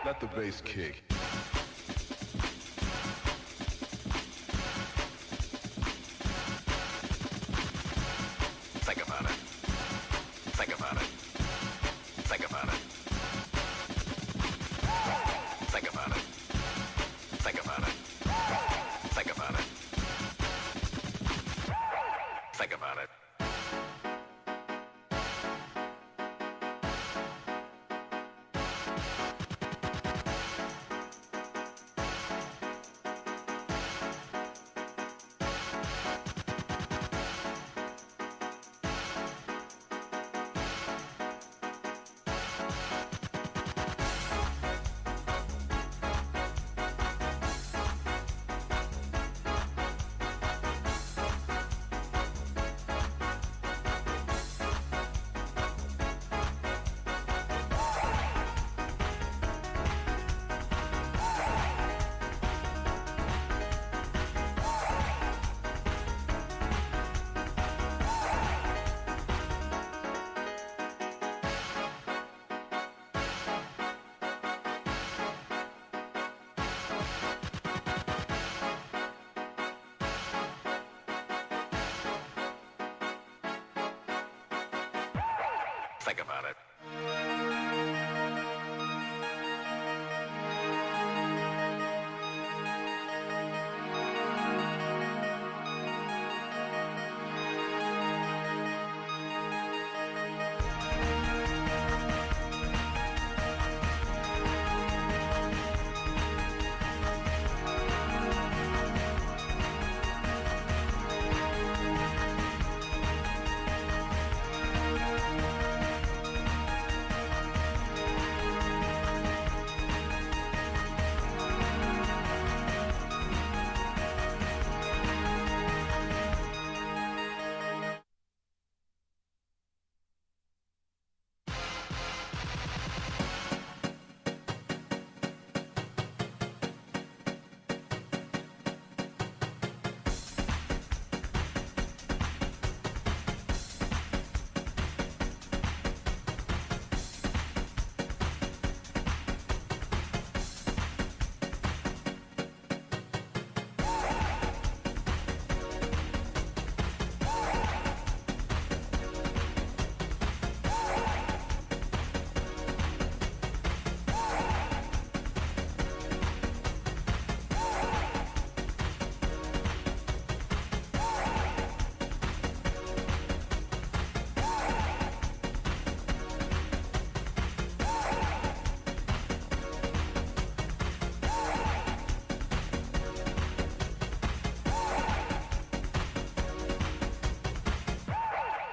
Let the bass kick. Think about it. Think about it. Think about it. Think about it. Think about it. Think about it. Think about it. Think about it.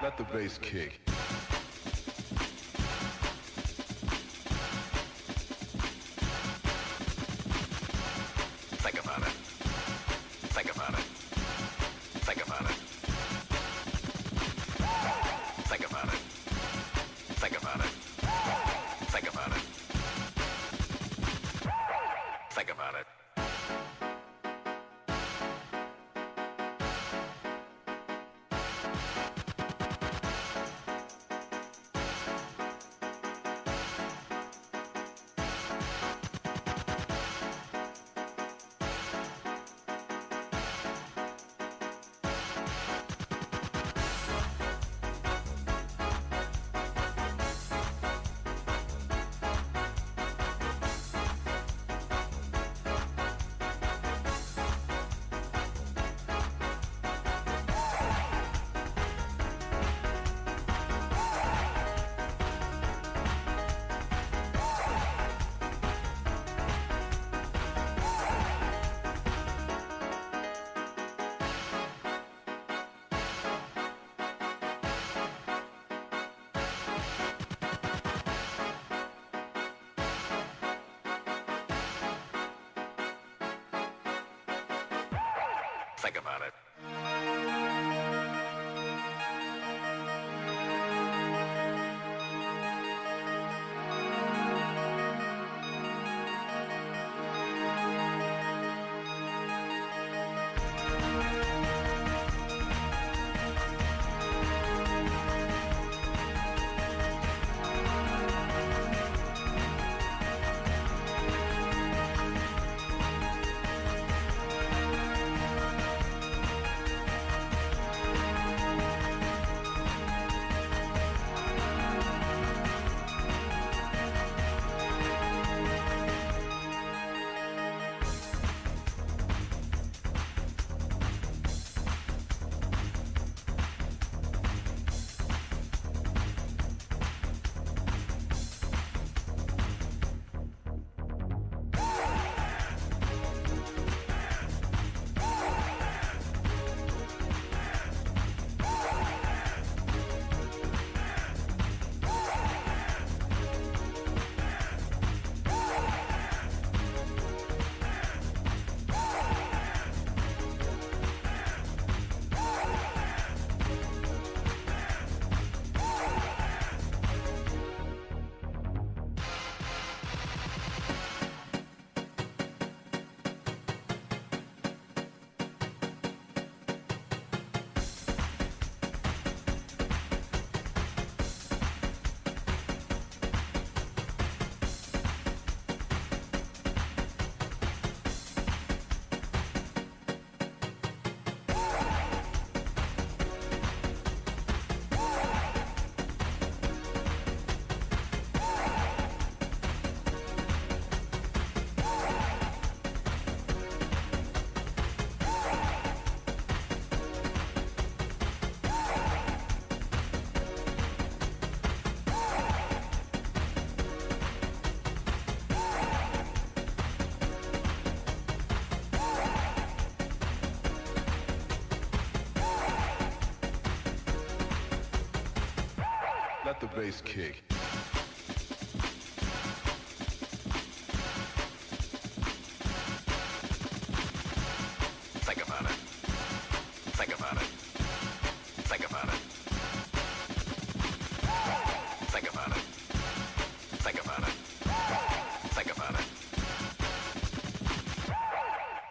Let the bass kick. Think about it. Think about it. Think about it. Think about it. Think about it. Think about it. Think about it. Think about it. Let the bass kick. Think about it. Think about it. Think about it. Think about it. Think about it. Think about it.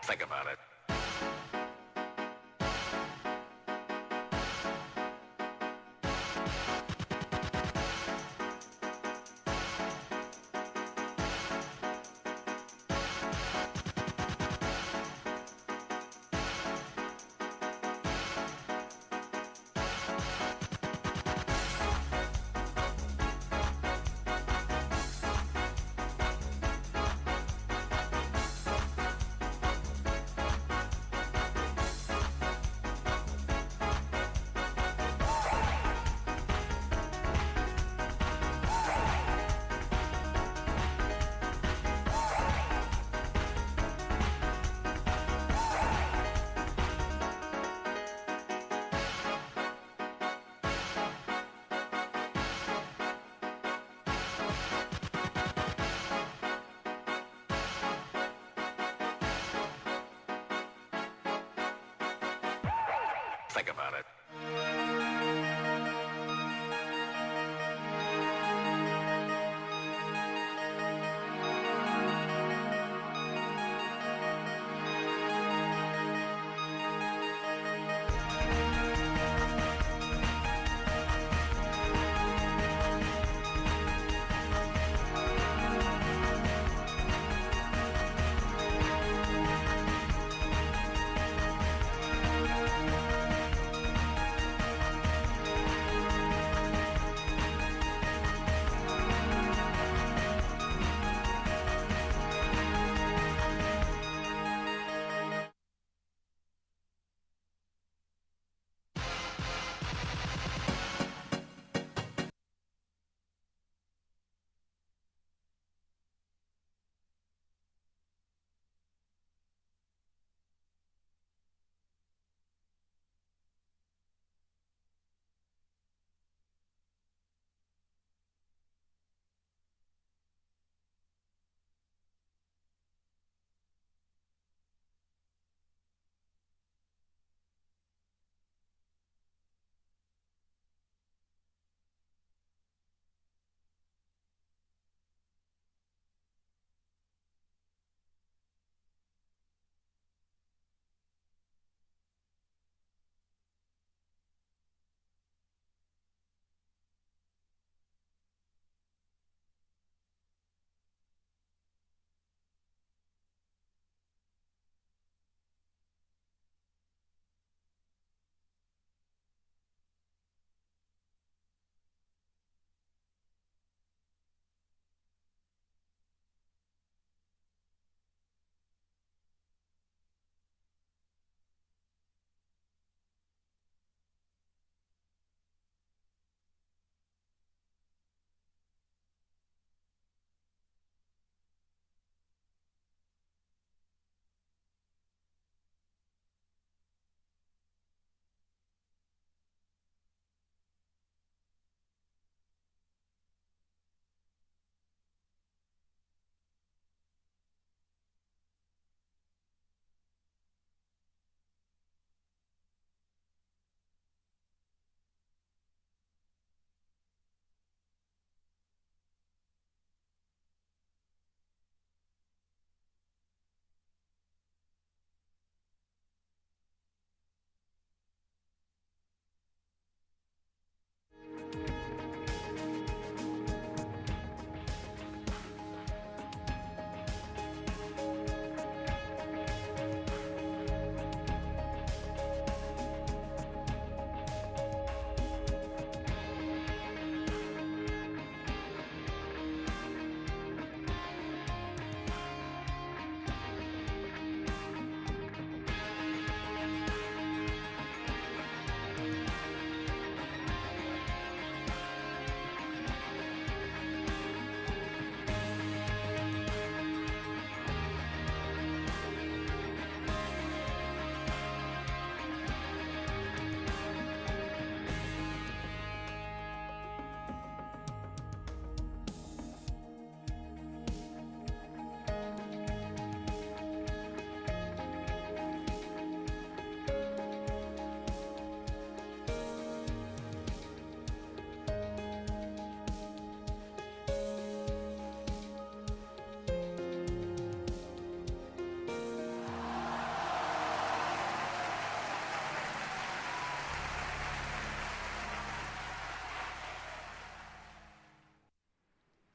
Think about it. Think about it.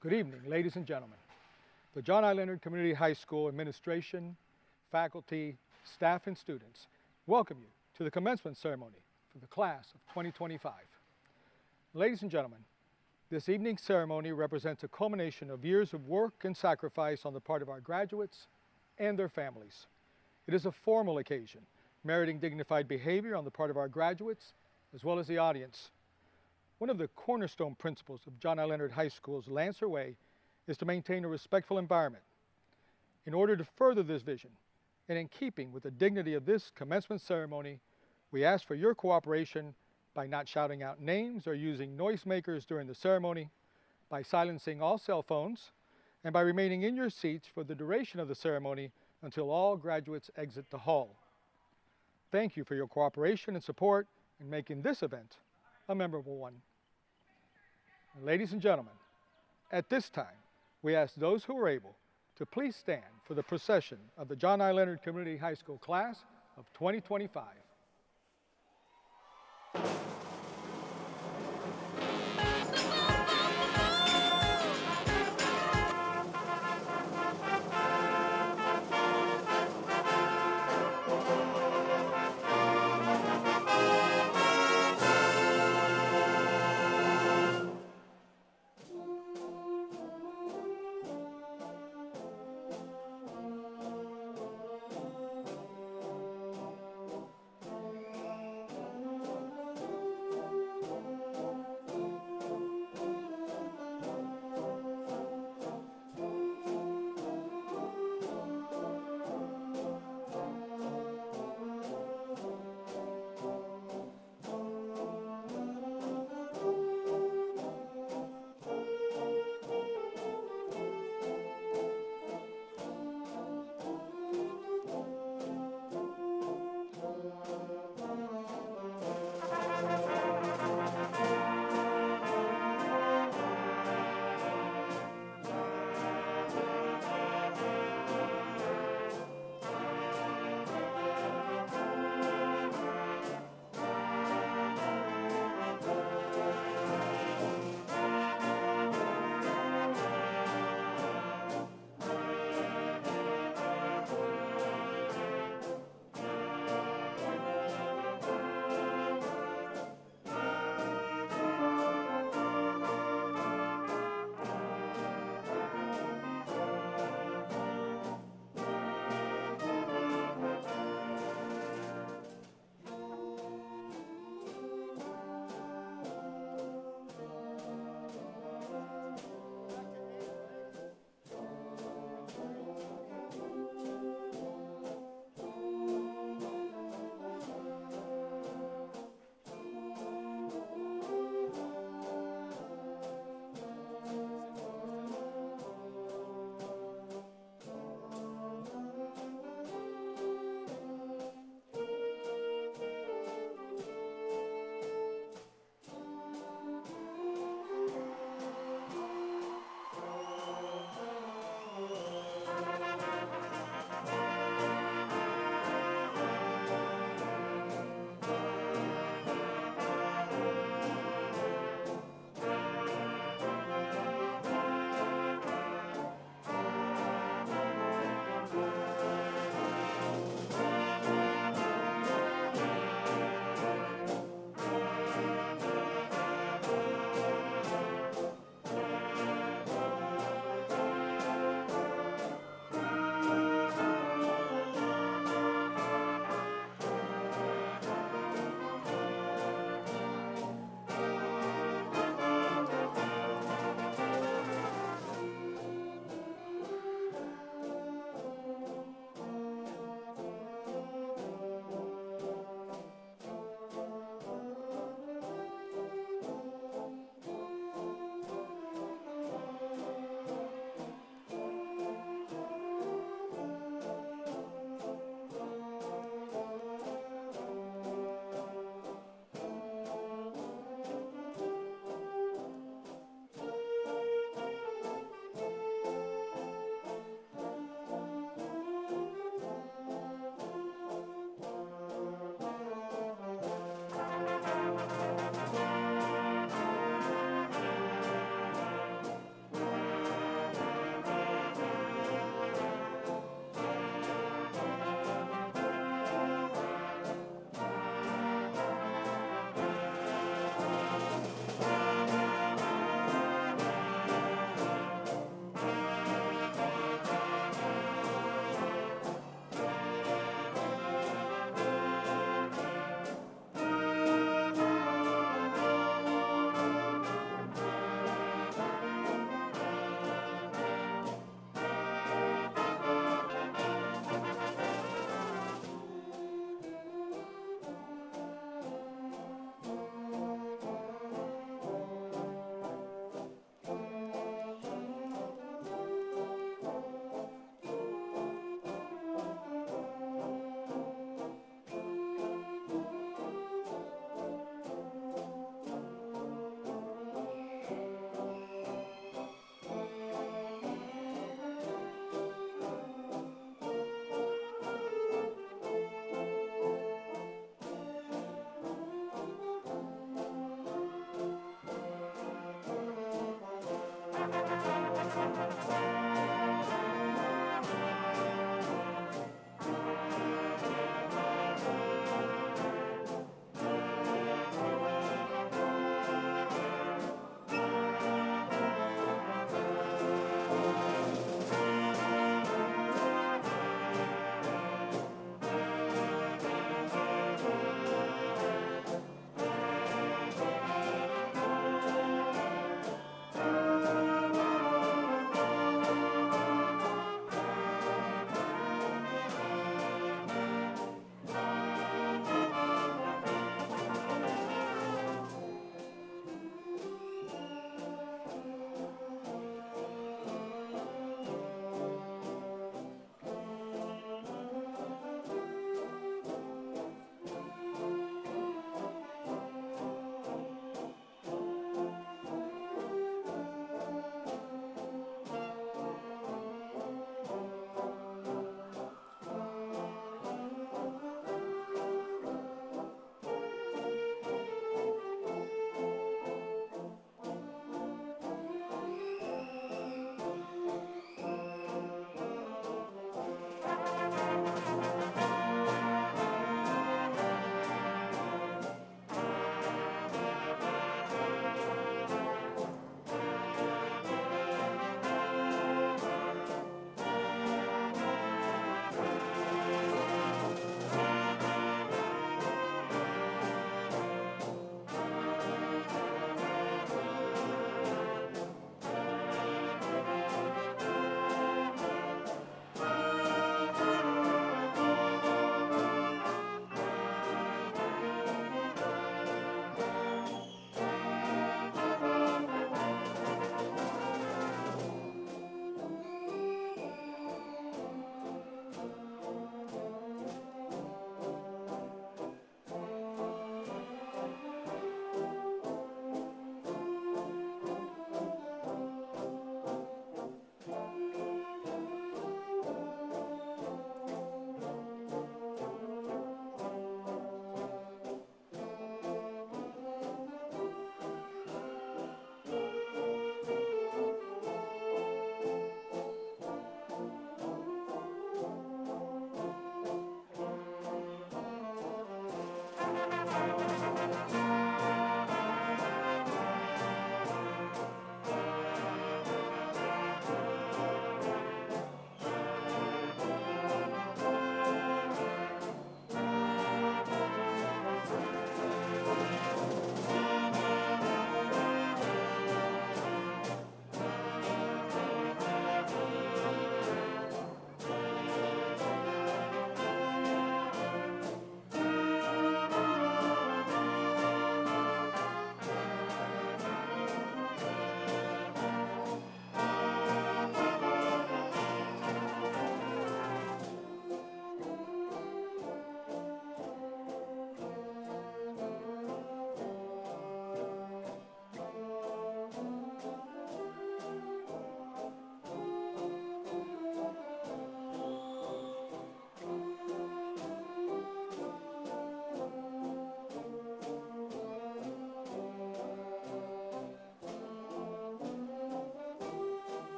Good evening, ladies and gentlemen. The John I. Leonard Community High School administration, faculty, staff, and students welcome you to the commencement ceremony for the class of 2025. Ladies and gentlemen, this evening's ceremony represents a culmination of years of work and sacrifice on the part of our graduates and their families. It is a formal occasion, meriting dignified behavior on the part of our graduates as well as the audience. One of the cornerstone principles of John I. Leonard High School's Lancer Way is to maintain a respectful environment. In order to further this vision, and in keeping with the dignity of this commencement ceremony, we ask for your cooperation by not shouting out names or using noisemakers during the ceremony, by silencing all cell phones, and by remaining in your seats for the duration of the ceremony until all graduates exit the hall. Thank you for your cooperation and support in making this event a memorable one. Ladies and gentlemen, at this time, we ask those who are able to please stand for the procession of the John I. Leonard Community High School class of 2025.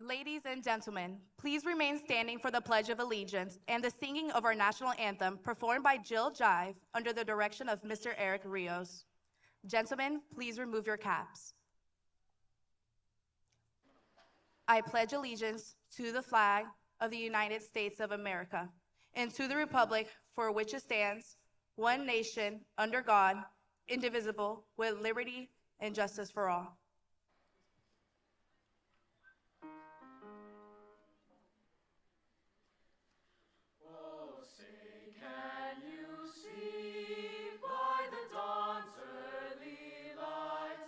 Ladies and gentlemen, please remain standing for the Pledge of Allegiance and the singing of our national anthem performed by Jill Jive under the direction of Mr. Eric Rios. Gentlemen, please remove your caps. I pledge allegiance to the flag of the United States of America and to the republic for which it stands, one nation, under God, indivisible, with liberty and justice for all. Oh, say, can you see by the dawn's early light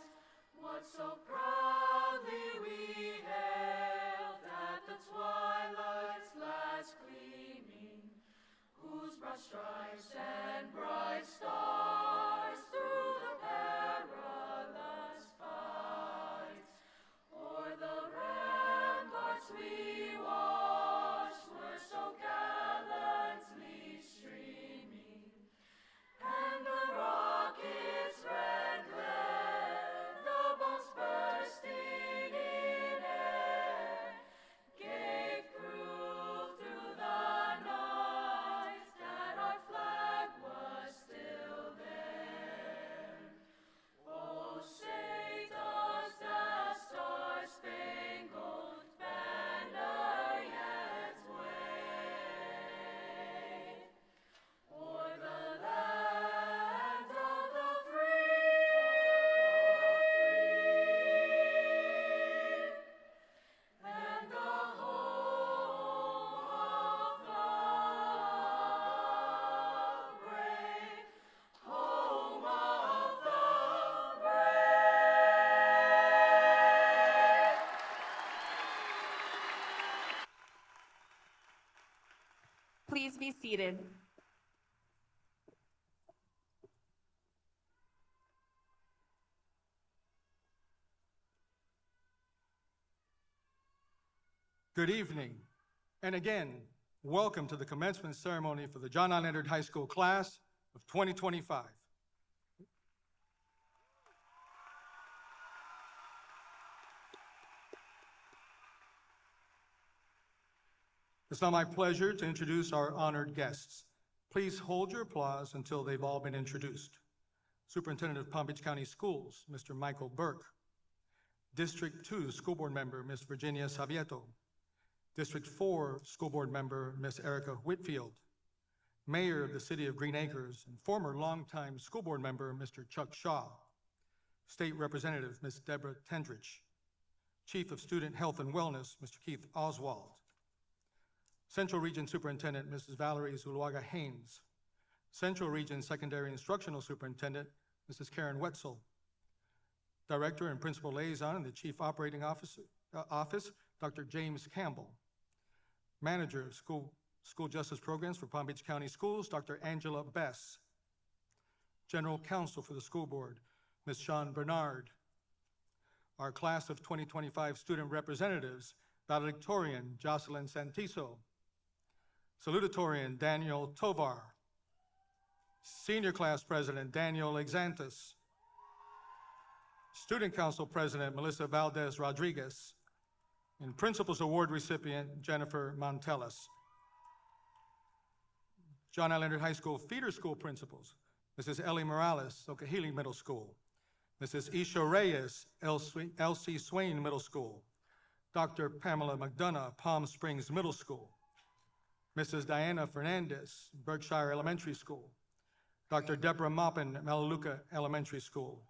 what so proudly we hailed at the twilight's last gleaming, whose broad stripes and bright stars through the perilous fight o'er the ramparts we watched were so gallantly streaming, and the rocket's red glare, the bombs bursting in air, gave proof through the night that our flag was still there. Oh, say does that star-spangled banner yet wave o'er the land of the free and the home of the brave, home of the brave. Please be seated. Good evening, and again, welcome to the commencement ceremony for the John I. Leonard High School class of 2025. It's now my pleasure to introduce our honored guests. Please hold your applause until they've all been introduced. Superintendent of Palm Beach County Schools, Mr. Michael Burke. District 2 School Board Member, Ms. Virginia Savieto. District 4 School Board Member, Ms. Erica Whitfield. Mayor of the City of Green Acres and former longtime School Board Member, Mr. Chuck Shaw. State Representative, Ms. Deborah Tendrich. Chief of Student Health and Wellness, Mr. Keith Oswald. Central Region Superintendent, Mrs. Valerie Zuluaga Haynes. Central Region Secondary Instructional Superintendent, Mrs. Karen Wetzel. Director and Principal Liaison in the Chief Operating Office, Dr. James Campbell. Manager of School Justice Programs for Palm Beach County Schools, Dr. Angela Bess. General Counsel for the School Board, Ms. Sean Bernard. Our class of 2025 student representatives, valedictorian Jocelyn Santiso. Salutatorian Daniel Tovar. Senior Class President Daniel Exantis. Student Council President Melissa Valdez Rodriguez. And Principal's Award recipient Jennifer Montelis. John I. Leonard High School feeder school principals, Mrs. Ellie Morales, Okahili Middle School. Mrs. Isha Reyes, L.C. Swain Middle School. Dr. Pamela McDonough, Palm Springs Middle School. Mrs. Diana Fernandez, Berkshire Elementary School. Dr. Deborah Maupin, Melaleuca Elementary School.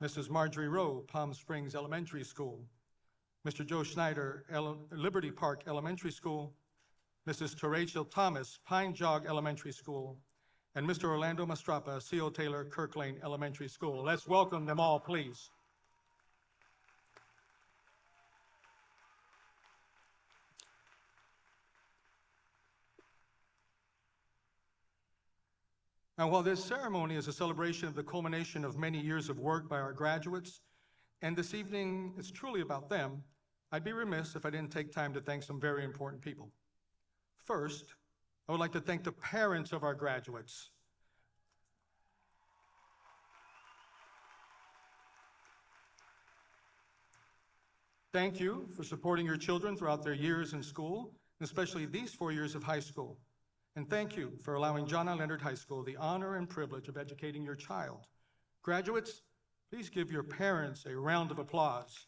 Mrs. Marjorie Rowe, Palm Springs Elementary School. Mr. Joe Schneider, Liberty Park Elementary School. Mrs. Terachel Thomas, Pine Jog Elementary School. And Mr. Orlando Mastrapa, C.O. Taylor, Kirk Lane Elementary School. Let's welcome them all, please. Now, while this ceremony is a celebration of the culmination of many years of work by our graduates, and this evening is truly about them, I'd be remiss if I didn't take time to thank some very important people. First, I would like to thank the parents of our graduates. Thank you for supporting your children throughout their years in school, and especially these 4 years of high school. And thank you for allowing John I. Leonard High School the honor and privilege of educating your child. Graduates, please give your parents a round of applause.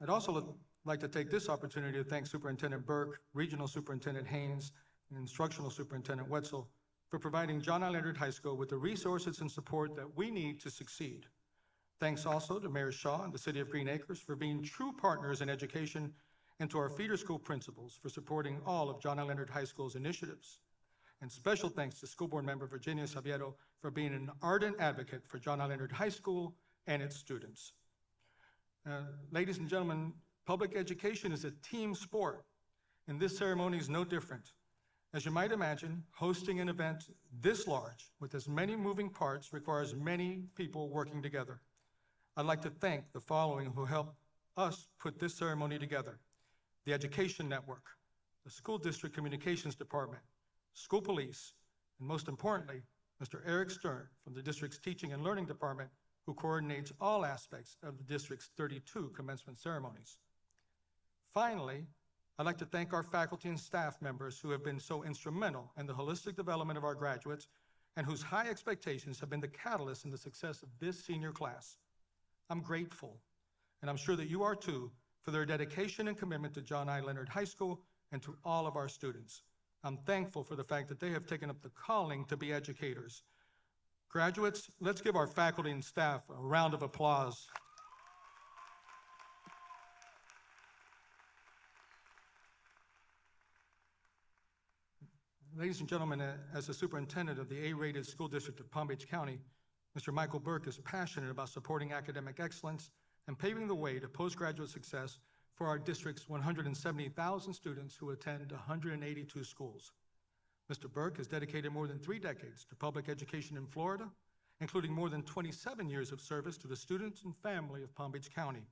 I'd also like to take this opportunity to thank Superintendent Burke, Regional Superintendent Haynes, and Instructional Superintendent Wetzel for providing John I. Leonard High School with the resources and support that we need to succeed. Thanks also to Mayor Shaw and the City of Green Acres for being true partners in education, and to our feeder school principals for supporting all of John I. Leonard High School's initiatives. And special thanks to School Board Member Virginia Sabiero for being an ardent advocate for John I. Leonard High School and its students. Ladies and gentlemen, public education is a team sport, and this ceremony is no different. As you might imagine, hosting an event this large with as many moving parts requires many people working together. I'd like to thank the following who helped us put this ceremony together: the Education Network, the School District Communications Department, School Police, and most importantly, Mr. Eric Stern from the district's Teaching and Learning Department, who coordinates all aspects of the district's 32 commencement ceremonies. Finally, I'd like to thank our faculty and staff members who have been so instrumental in the holistic development of our graduates and whose high expectations have been the catalyst in the success of this senior class. I'm grateful, and I'm sure that you are too, for their dedication and commitment to John I. Leonard High School and to all of our students. I'm thankful for the fact that they have taken up the calling to be educators. Graduates, let's give our faculty and staff a round of applause. Ladies and gentlemen, as the superintendent of the A-rated school district of Palm Beach County, Mr. Michael Burke is passionate about supporting academic excellence and paving the way to postgraduate success for our district's 170,000 students who attend 182 schools. Mr. Burke has dedicated more than 3 decades to public education in Florida, including more than 27 years of service to the students and family of Palm Beach County.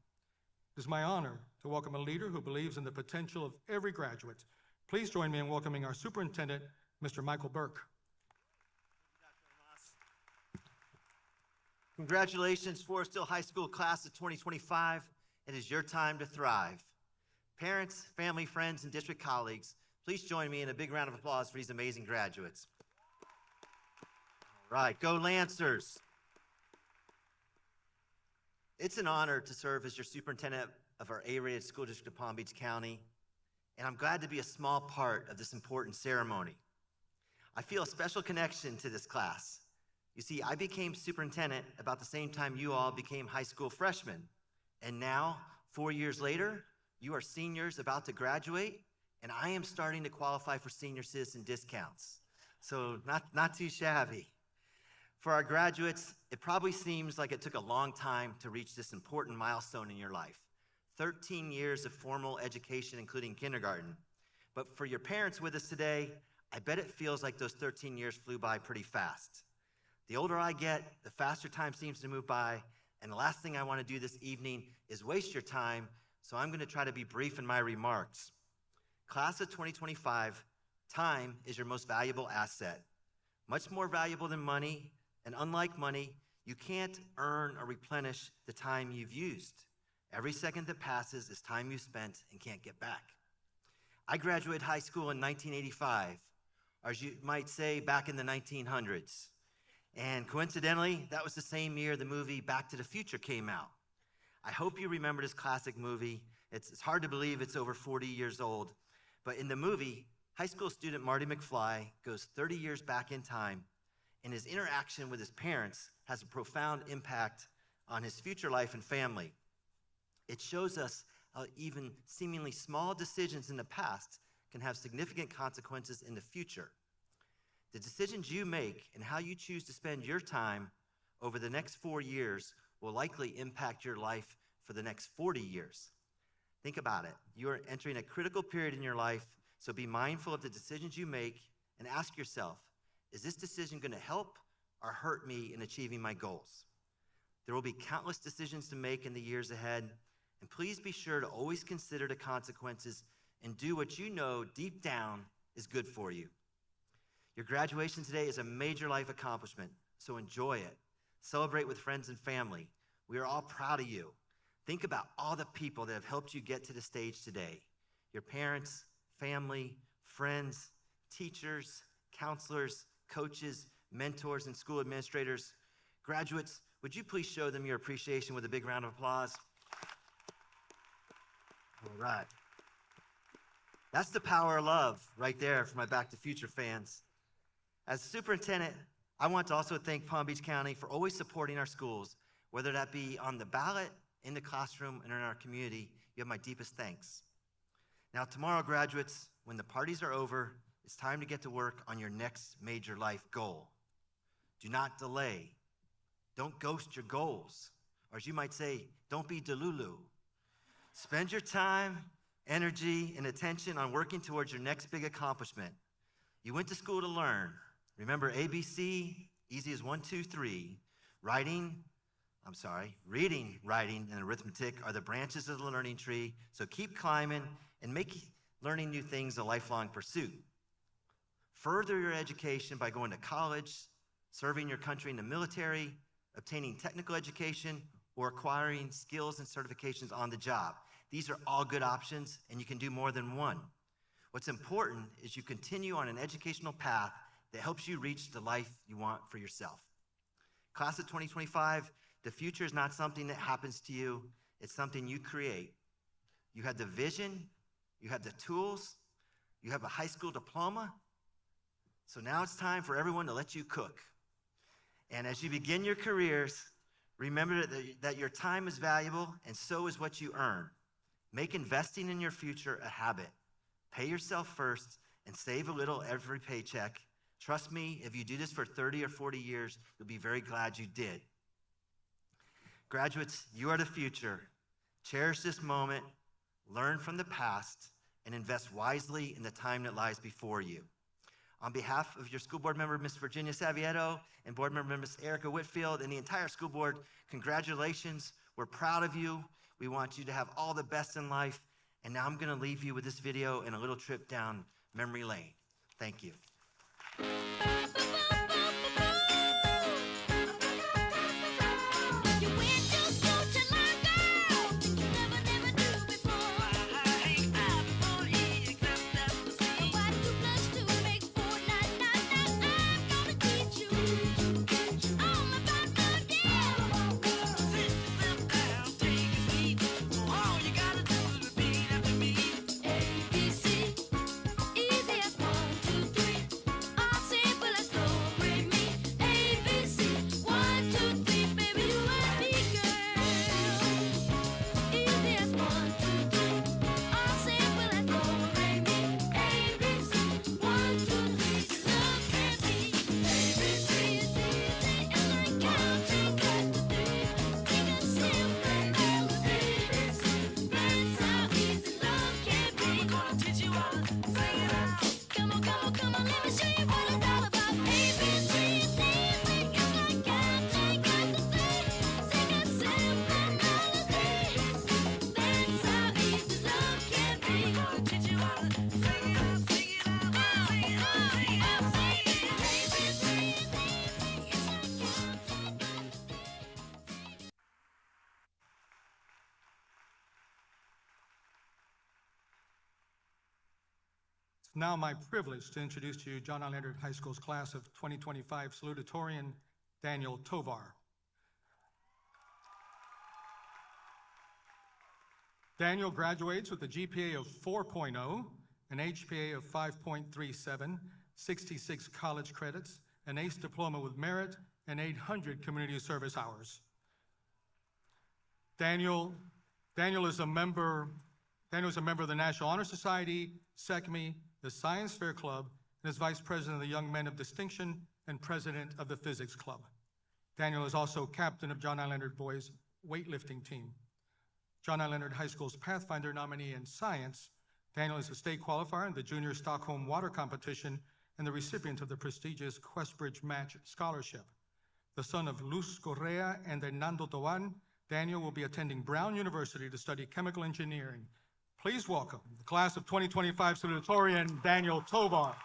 It is my honor to welcome a leader who believes in the potential of every graduate. Please join me in welcoming our superintendent, Mr. Michael Burke. Congratulations, Forest Hill High School class of 2025. It is your time to thrive. Parents, family, friends, and district colleagues, please join me in a big round of applause for these amazing graduates. All right, go Lancers. It's an honor to serve as your superintendent of our A-rated school district of Palm Beach County, and I'm glad to be a small part of this important ceremony. I feel a special connection to this class. You see, I became superintendent about the same time you all became high school freshmen. And now, 4 years later, you are seniors about to graduate, and I am starting to qualify for senior citizen discounts. So not too shabby. For our graduates, it probably seems like it took a long time to reach this important milestone in your life. 13 years of formal education, including kindergarten. But for your parents with us today, I bet it feels like those 13 years flew by pretty fast. The older I get, the faster time seems to move by, and the last thing I want to do this evening is waste your time, so I'm going to try to be brief in my remarks. Class of 2025, time is your most valuable asset. Much more valuable than money, and unlike money, you can't earn or replenish the time you've used. Every second that passes is time you spent and can't get back. I graduated high school in 1985, or as you might say, back in the 1900s. And coincidentally, that was the same year the movie Back to the Future came out. I hope you remember this classic movie. It's hard to believe it's over 40 years old. But in the movie, high school student Marty McFly goes 30 years back in time, and his interaction with his parents has a profound impact on his future life and family. It shows us how even seemingly small decisions in the past can have significant consequences in the future. The decisions you make and how you choose to spend your time over the next 4 years will likely impact your life for the next 40 years. Think about it. You are entering a critical period in your life, so be mindful of the decisions you make and ask yourself, is this decision going to help or hurt me in achieving my goals? There will be countless decisions to make in the years ahead, and please be sure to always consider the consequences and do what you know deep down is good for you. Your graduation today is a major life accomplishment, so enjoy it. Celebrate with friends and family. We are all proud of you. Think about all the people that have helped you get to the stage today. Your parents, family, friends, teachers, counselors, coaches, mentors, and school administrators. Graduates, would you please show them your appreciation with a big round of applause? All right. That's the power of love right there for my Back to Future fans. As superintendent, I want to also thank Palm Beach County for always supporting our schools, whether that be on the ballot, in the classroom, and in our community. You have my deepest thanks. Now, tomorrow, graduates, when the parties are over, it's time to get to work on your next major life goal. Do not delay. Don't ghost your goals. Or as you might say, don't be delulu. Spend your time, energy, and attention on working towards your next big accomplishment. You went to school to learn. Remember ABC, easy as 1, 2, 3. Reading, writing, and arithmetic are the branches of the learning tree, so keep climbing and make learning new things a lifelong pursuit. Further your education by going to college, serving your country in the military, obtaining technical education, or acquiring skills and certifications on the job. These are all good options, and you can do more than one. What's important is you continue on an educational path that helps you reach the life you want for yourself. Class of 2025, the future is not something that happens to you, it's something you create. You have the vision, you have the tools, you have a high school diploma, so now it's time for everyone to let you cook. And as you begin your careers, remember that your time is valuable and so is what you earn. Make investing in your future a habit. Pay yourself first and save a little every paycheck. Trust me, if you do this for 30 or 40 years, you'll be very glad you did. Graduates, you are the future. Cherish this moment, learn from the past, and invest wisely in the time that lies before you. On behalf of your school board member, Ms. Virginia Savieto, and board member, Ms. Erica Whitfield, and the entire school board, congratulations. We're proud of you. We want you to have all the best in life. And now I'm going to leave you with this video and a little trip down memory lane. Thank you. It's now my privilege to introduce to you John R. Leonard High School's class of 2025 salutatorian, Daniel Tovar. Daniel graduates with a GPA of 4.0, an HPA of 5.37, 66 college credits, an ACE diploma with merit, and 800 community service hours. Daniel is a member of the National Honor Society, SECME, the Science Fair Club, and is vice president of the Young Men of Distinction and president of the Physics Club. Daniel is also captain of John R. Leonard Boys' weightlifting team. John R. Leonard High School's Pathfinder nominee in science, Daniel is a state qualifier in the Junior Stockholm Water Competition and the recipient of the prestigious Questbridge Match Scholarship. The son of Luz Correa and Hernando Tovan, Daniel will be attending Brown University to study chemical engineering. Please welcome the class of 2025 salutatorian, Daniel Tovar.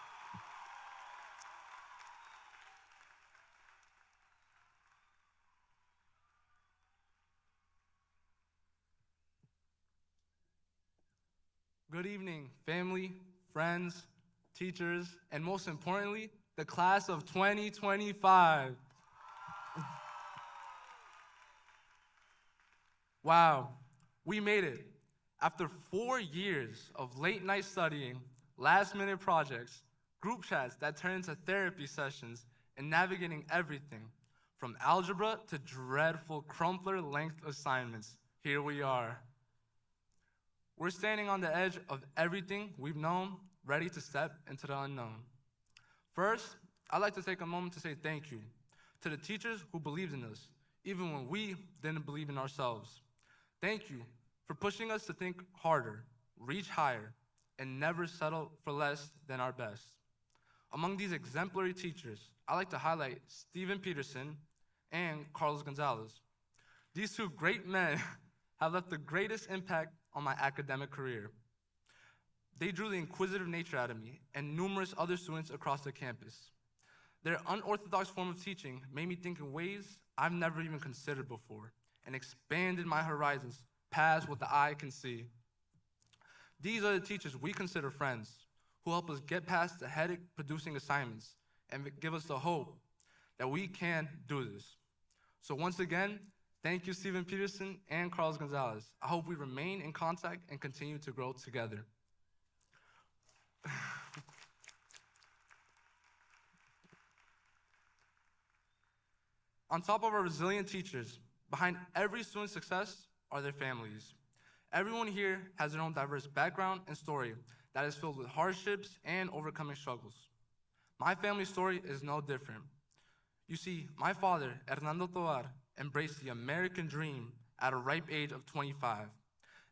Good evening, family, friends, teachers, and most importantly, the class of 2025. Wow, we made it. After 4 years of late night studying, last minute projects, group chats that turn into therapy sessions, and navigating everything from algebra to dreadful crumpler length assignments, here we are. We're standing on the edge of everything we've known, ready to step into the unknown. First, I'd like to take a moment to say thank you to the teachers who believed in us, even when we didn't believe in ourselves. Thank you for pushing us to think harder, reach higher, and never settle for less than our best. Among these exemplary teachers, I'd like to highlight Steven Peterson and Carlos Gonzalez. These two great men have left the greatest impact on my academic career. They drew the inquisitive nature out of me and numerous other students across the campus. Their unorthodox form of teaching made me think in ways I've never even considered before and expanded my horizons past what the eye can see. These are the teachers we consider friends, who help us get past the headache-producing assignments and give us the hope that we can do this. So once again, thank you, Steven Peterson and Carlos Gonzalez. I hope we remain in contact and continue to grow together. On top of our resilient teachers, behind every student's success are their families. Everyone here has their own diverse background and story that is filled with hardships and overcoming struggles. My family story is no different. You see, my father, Hernando Tovar, embraced the American dream at a ripe age of 25.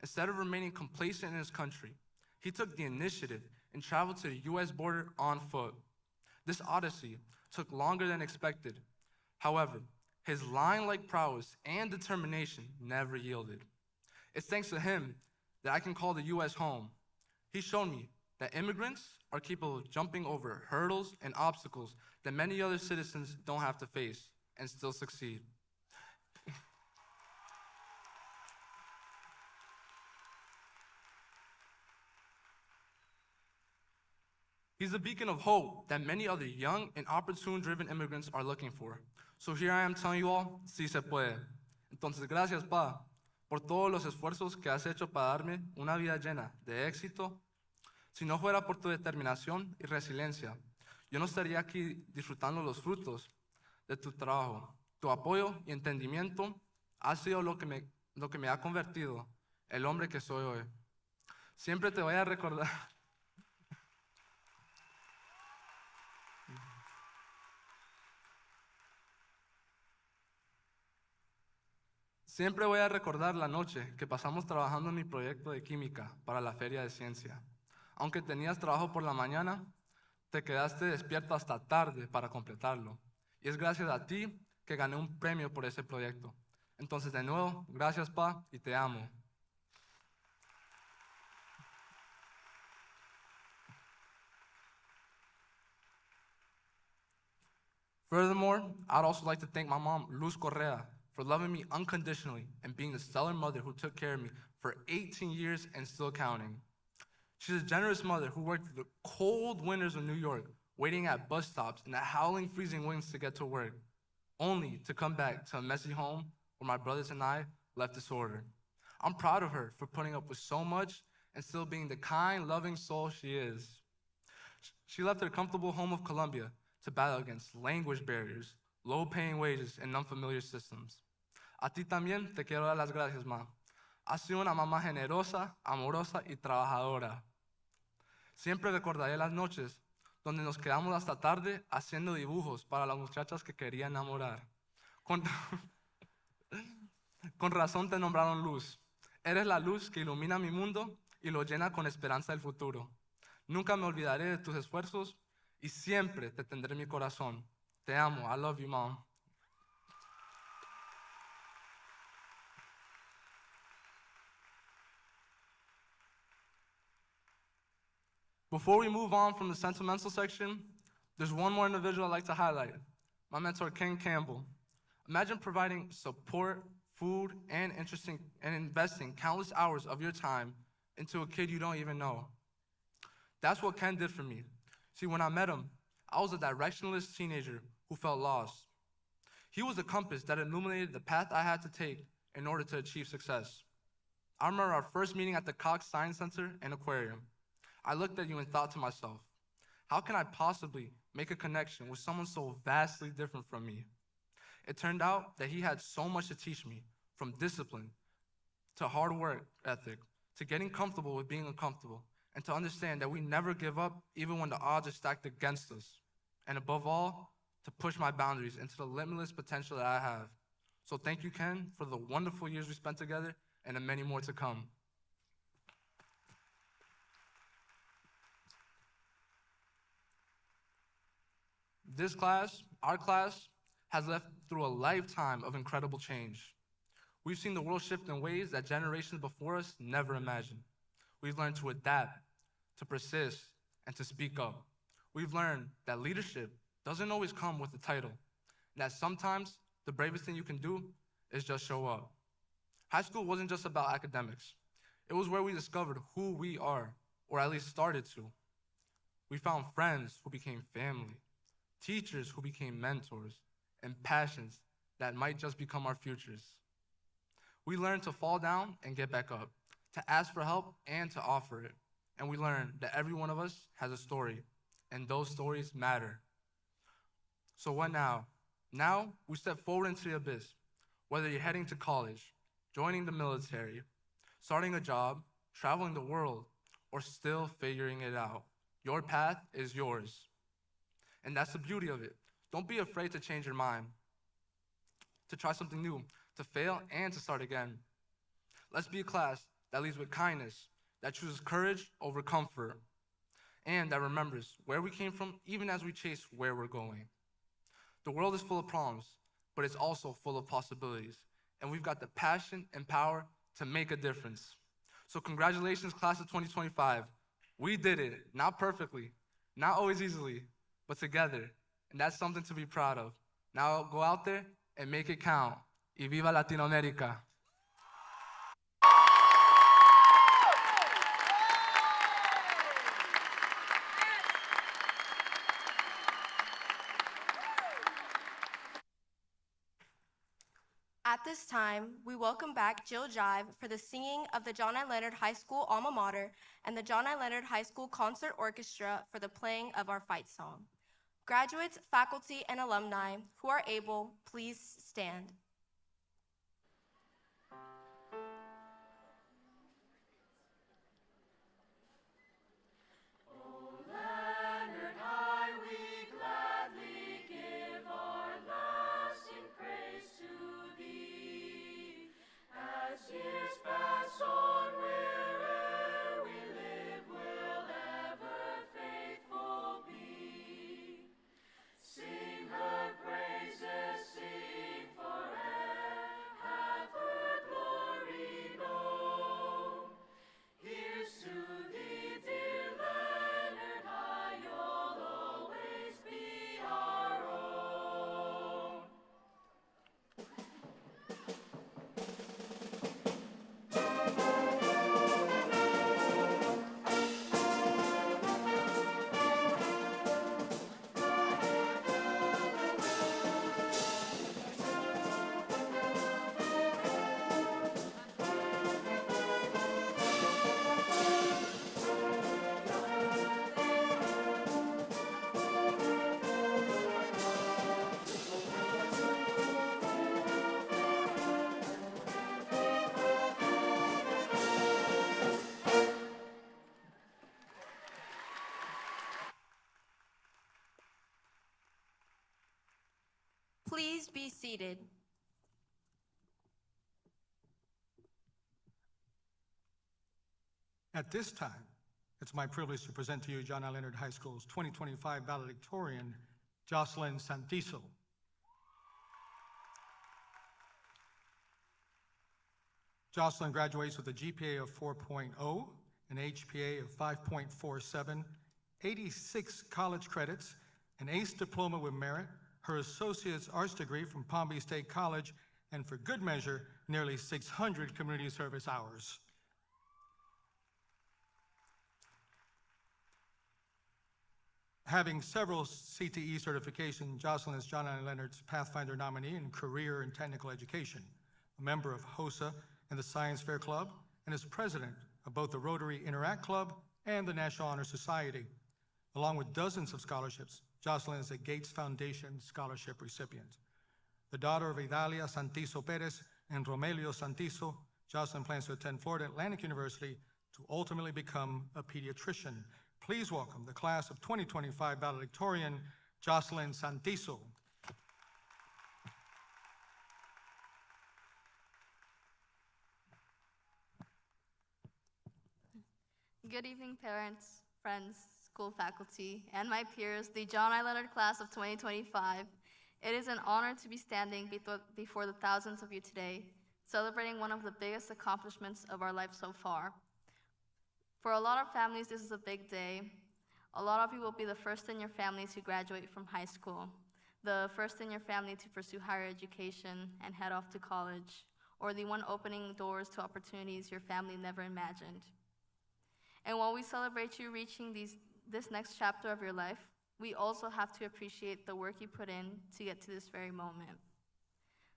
Instead of remaining complacent in his country, he took the initiative and traveled to the US border on foot. This odyssey took longer than expected. However, his lion-like prowess and determination never yielded. It's thanks to him that I can call the US home. He showed me that immigrants are capable of jumping over hurdles and obstacles that many other citizens don't have to face and still succeed. He's a beacon of hope that many other young and opportune-driven immigrants are looking for. So here I am telling you all, sí se puede. Entonces, gracias, Pa, por todos los esfuerzos que has hecho para darme una vida llena de éxito. Si no fuera por tu determinación y resiliencia, yo no estaría aquí disfrutando los frutos de tu trabajo. Tu apoyo y entendimiento ha sido lo que me ha convertido el hombre que soy hoy. Siempre te voy a recordar. Siempre voy a recordar la noche que pasamos trabajando en mi proyecto de química para la Feria de Ciencia. Aunque tenías trabajo por la mañana, te quedaste despierto hasta tarde para completarlo. Y es gracias a ti que gané un premio por ese proyecto. Entonces, de nuevo, gracias, Pa, y te amo. Furthermore, I'd also like to thank my mom, Luz Correa, for loving me unconditionally and being the stellar mother who took care of me for 18 years and still counting. She's a generous mother who worked through the cold winters of New York, waiting at bus stops in the howling, freezing winds to get to work, only to come back to a messy home where my brothers and I left disorder. I'm proud of her for putting up with so much and still being the kind, loving soul she is. She left her comfortable home of Colombia to battle against language barriers, low-paying wages, and unfamiliar systems. A ti también te quiero dar las gracias, Ma. Has sido una mamá generosa, amorosa y trabajadora. Siempre recordaré las noches donde nos quedamos hasta tarde haciendo dibujos para las muchachas que quería enamorar. Con razón te nombraron luz. Eres la luz que ilumina mi mundo y lo llena con esperanza del futuro. Nunca me olvidaré de tus esfuerzos y siempre te tendré en mi corazón. Te amo. I love you, Mom. Before we move on from the sentimental section, there's one more individual I'd like to highlight, my mentor, Ken Campbell. Imagine providing support, food, and investing countless hours of your time into a kid you don't even know. That's what Ken did for me. See, when I met him, I was a directionless teenager who felt lost. He was a compass that illuminated the path I had to take in order to achieve success. I remember our first meeting at the Cox Science Center and Aquarium. I looked at you and thought to myself, how can I possibly make a connection with someone so vastly different from me? It turned out that he had so much to teach me, from discipline to hard work ethic, to getting comfortable with being uncomfortable, and to understand that we never give up even when the odds are stacked against us. And above all, to push my boundaries into the limitless potential that I have. So thank you, Ken, for the wonderful years we spent together and the many more to come. This class, our class, has left through a lifetime of incredible change. We've seen the world shift in ways that generations before us never imagined. We've learned to adapt, to persist, and to speak up. We've learned that leadership doesn't always come with a title, and that sometimes the bravest thing you can do is just show up. High school wasn't just about academics. It was where we discovered who we are, or at least started to. We found friends who became family, teachers who became mentors, and passions that might just become our futures. We learned to fall down and get back up, to ask for help and to offer it. And we learned that every one of us has a story, and those stories matter. So what now? Now we step forward into the abyss. Whether you're heading to college, joining the military, starting a job, traveling the world, or still figuring it out, your path is yours. And that's the beauty of it. Don't be afraid to change your mind, to try something new, to fail, and to start again. Let's be a class that leads with kindness, that chooses courage over comfort, and that remembers where we came from even as we chase where we're going. The world is full of problems, but it's also full of possibilities, and we've got the passion and power to make a difference. So congratulations, class of 2025. We did it, not perfectly, not always easily, but together, and that's something to be proud of. Now go out there and make it count. Y viva Latinoamérica. At this time, we welcome back Jill Jive for the singing of the John I. Leonard High School alma mater and the John I. Leonard High School Concert Orchestra for the playing of our fight song. Graduates, faculty, and alumni who are able, please stand. Leonard High, we gladly give our lasting praise to thee. As years pass on, where'er we live, we'll ever faithful be. Sing her praises, sing forever, have her glory known. Here's to thee, dear Leonard High, you'll always be our own. Please be seated. At this time, it's my privilege to present to you John I. Leonard High School's 2025 valedictorian, Jocelyn Santiso. Jocelyn graduates with a GPA of 4.0, an HPA of 5.47, 86 college credits, an ACE diploma with merit, her associate's arts degree from Palm Beach State College, and for good measure, nearly 600 community service hours. Having several CTE certifications, Jocelyn is John Allen Leonard's Pathfinder nominee in career and technical education, a member of HOSA and the Science Fair Club, and is president of both the Rotary Interact Club and the National Honor Society. Along with dozens of scholarships, Jocelyn is a Gates Foundation scholarship recipient. The daughter of Idalia Santizo Perez and Romelio Santizo, Jocelyn plans to attend Florida Atlantic University to ultimately become a pediatrician. Please welcome the class of 2025 valedictorian, Jocelyn Santizo. Good evening, parents, friends, school faculty, and my peers, the John I. Leonard class of 2025. It is an honor to be standing before the thousands of you today, celebrating one of the biggest accomplishments of our life so far. For a lot of families, this is a big day. A lot of you will be the first in your family to graduate from high school, the first in your family to pursue higher education and head off to college, or the one opening doors to opportunities your family never imagined. And while we celebrate you reaching this next chapter of your life, we also have to appreciate the work you put in to get to this very moment.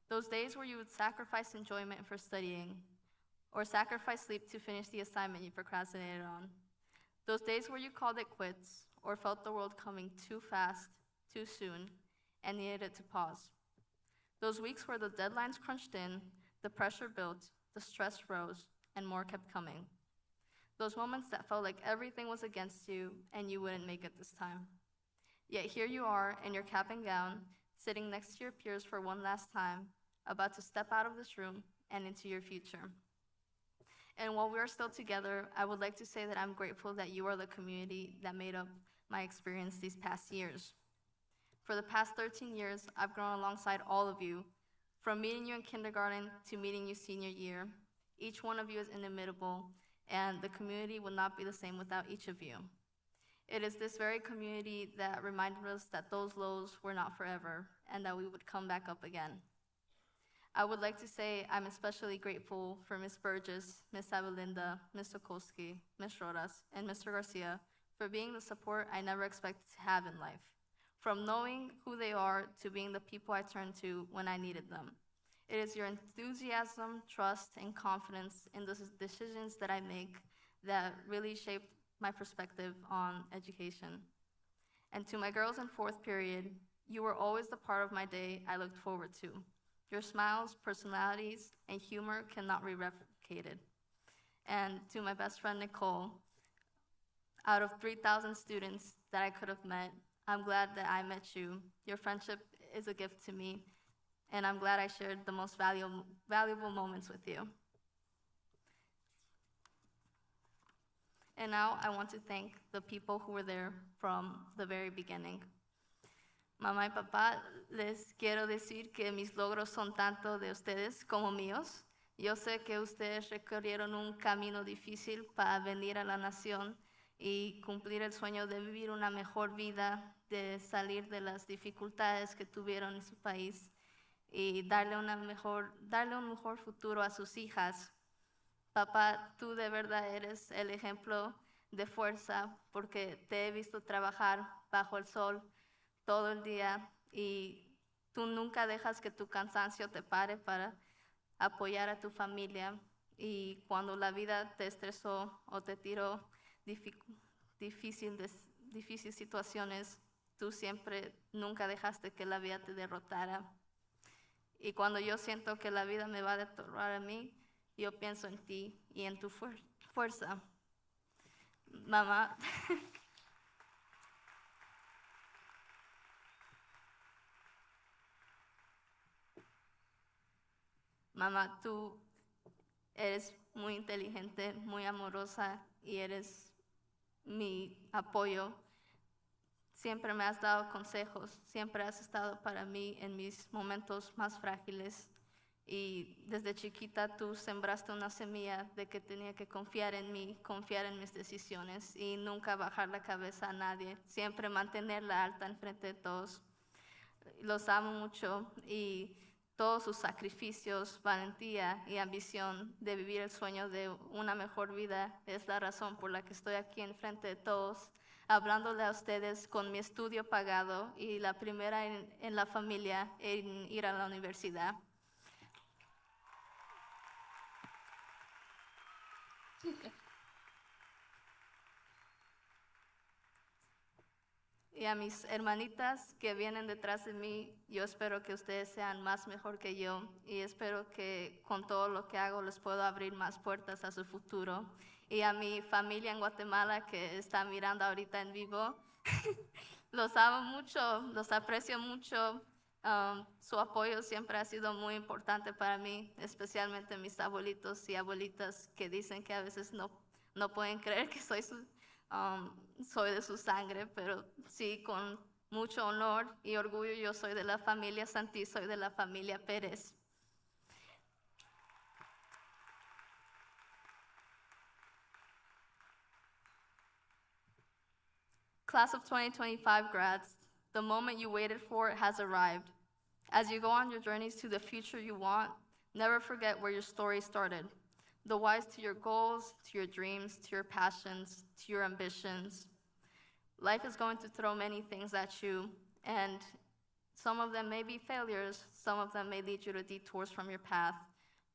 Those days where you would sacrifice enjoyment for studying, or sacrifice sleep to finish the assignment you procrastinated on. Those days where you called it quits, or felt the world coming too fast, too soon, and needed it to pause. Those weeks where the deadlines crunched in, the pressure built, the stress rose, and more kept coming. Those moments that felt like everything was against you and you wouldn't make it this time. Yet here you are in your cap and gown, sitting next to your peers for one last time, about to step out of this room and into your future. And while we are still together, I would like to say that I'm grateful that you are the community that made up my experience these past years. For the past 13 years, I've grown alongside all of you, from meeting you in kindergarten to meeting you senior year. Each one of you is inimitable, and the community would not be the same without each of you. It is this very community that reminded us that those lows were not forever and that we would come back up again. I would like to say I'm especially grateful for Ms. Burgess, Ms. Abelinda, Ms. Sokolsky, Ms. Rodas, and Mr. Garcia for being the support I never expected to have in life, from knowing who they are to being the people I turned to when I needed them. It is your enthusiasm, trust, and confidence in the decisions that I make that really shaped my perspective on education. And to my girls in fourth period, you were always the part of my day I looked forward to. Your smiles, personalities, and humor cannot be replicated. And to my best friend, Nicole, out of 3,000 students that I could have met, I'm glad that I met you. Your friendship is a gift to me, and I'm glad I shared the most valuable moments with you. And now I want to thank the people who were there from the very beginning. Mamá y papá, les quiero decir que mis logros son tanto de ustedes como míos. Yo sé que ustedes recorrieron un camino difícil para venir a la nación y cumplir el sueño de vivir una mejor vida, de salir de las dificultades que tuvieron en su país y darle un mejor futuro a sus hijas. Papá, tú de verdad eres el ejemplo de fuerza porque te he visto trabajar bajo el sol todo el día y tú nunca dejas que tu cansancio te pare para apoyar a tu familia, y cuando la vida te estresó o te tiró difíciles situaciones, tú siempre nunca dejaste que la vida te derrotara. Y cuando yo siento que la vida me va a derrotar a mí, yo pienso en ti y en tu fuerza. Mamá, mamá, tú eres muy inteligente, muy amorosa y eres mi apoyo. Siempre me has dado consejos, siempre has estado para mí en mis momentos más frágiles. Y desde chiquita tú sembraste una semilla de que tenía que confiar en mí, confiar en mis decisiones y nunca bajar la cabeza a nadie, siempre mantenerla alta enfrente de todos. Los amo mucho y todos sus sacrificios, valentía y ambición de vivir el sueño de una mejor vida es la razón por la que estoy aquí enfrente de todos, hablándole a ustedes con mi estudio pagado y la primera en la familia en ir a la universidad. Y a mis hermanitas que vienen detrás de mí, yo espero que ustedes sean más mejor que yo y espero que con todo lo que hago les puedo abrir más puertas a su futuro. Y a mi familia en Guatemala que está mirando ahorita en vivo, los amo mucho, los aprecio mucho. Su apoyo siempre ha sido muy importante para mí, especialmente mis abuelitos y abuelitas que dicen que a veces no pueden creer que soy de su sangre, pero sí, con mucho honor y orgullo, yo soy de la familia Santí, soy de la familia Pérez. Class of 2025 grads, the moment you waited for has arrived. As you go on your journeys to the future you want, never forget where your story started. The whys to your goals, to your dreams, to your passions, to your ambitions. Life is going to throw many things at you, and some of them may be failures, some of them may lead you to detours from your path.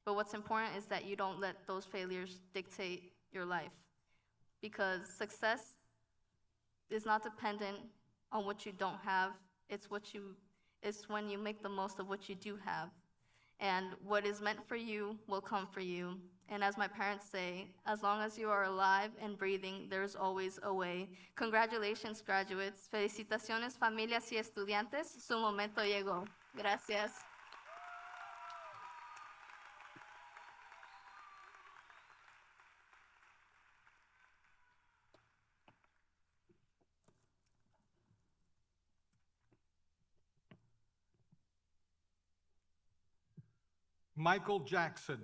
But what's important is that you don't let those failures dictate your life, because success is not dependent on what you don't have. It's when you make the most of what you do have. And what is meant for you will come for you. And as my parents say, as long as you are alive and breathing, there's always a way. Congratulations, graduates. Felicitaciones, familias y estudiantes. Su momento llegó. Gracias. Michael Jackson,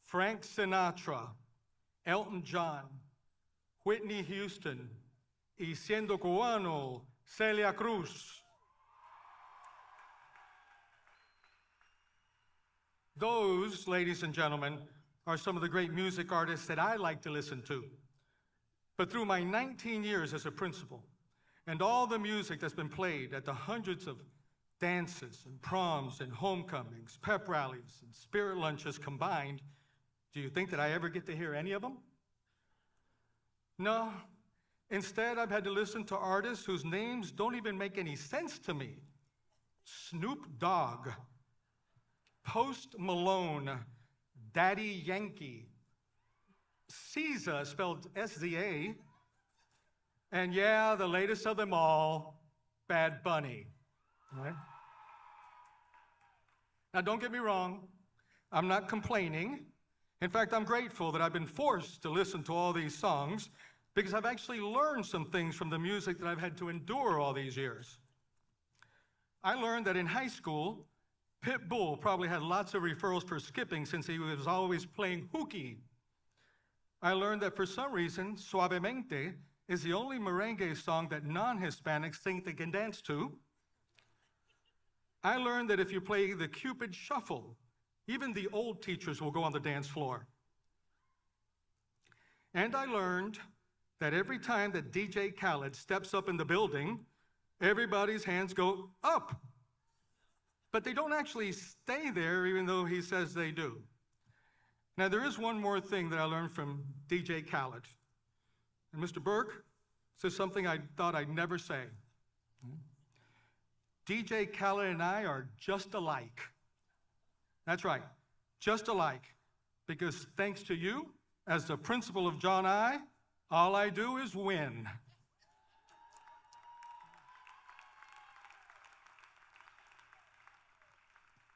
Frank Sinatra, Elton John, Whitney Houston, y siendo cubano, Celia Cruz. Those, ladies and gentlemen, are some of the great music artists that I like to listen to. But through my 19 years as a principal, and all the music that's been played at the hundreds of dances and proms and homecomings, pep rallies and spirit lunches combined, do you think that I ever get to hear any of them? No. Instead, I've had to listen to artists whose names don't even make any sense to me. Snoop Dogg, Post Malone, Daddy Yankee, SZA, spelled S-Z-A, and yeah, the latest of them all, Bad Bunny. Right? Now, don't get me wrong, I'm not complaining. In fact, I'm grateful that I've been forced to listen to all these songs because I've actually learned some things from the music that I've had to endure all these years. I learned that in high school, Pitbull probably had lots of referrals for skipping since he was always playing hooky. I learned that for some reason, Suavemente is the only merengue song that non-Hispanics think they can dance to. I learned that if you play the Cupid Shuffle, even the old teachers will go on the dance floor. And I learned that every time that DJ Khaled steps up in the building, everybody's hands go up. But they don't actually stay there, even though he says they do. Now, there is one more thing that I learned from DJ Khaled. And Mr. Burke says something I thought I'd never say. DJ Khaled and I are just alike. That's right, just alike. Because thanks to you, as the principal of John I, all I do is win.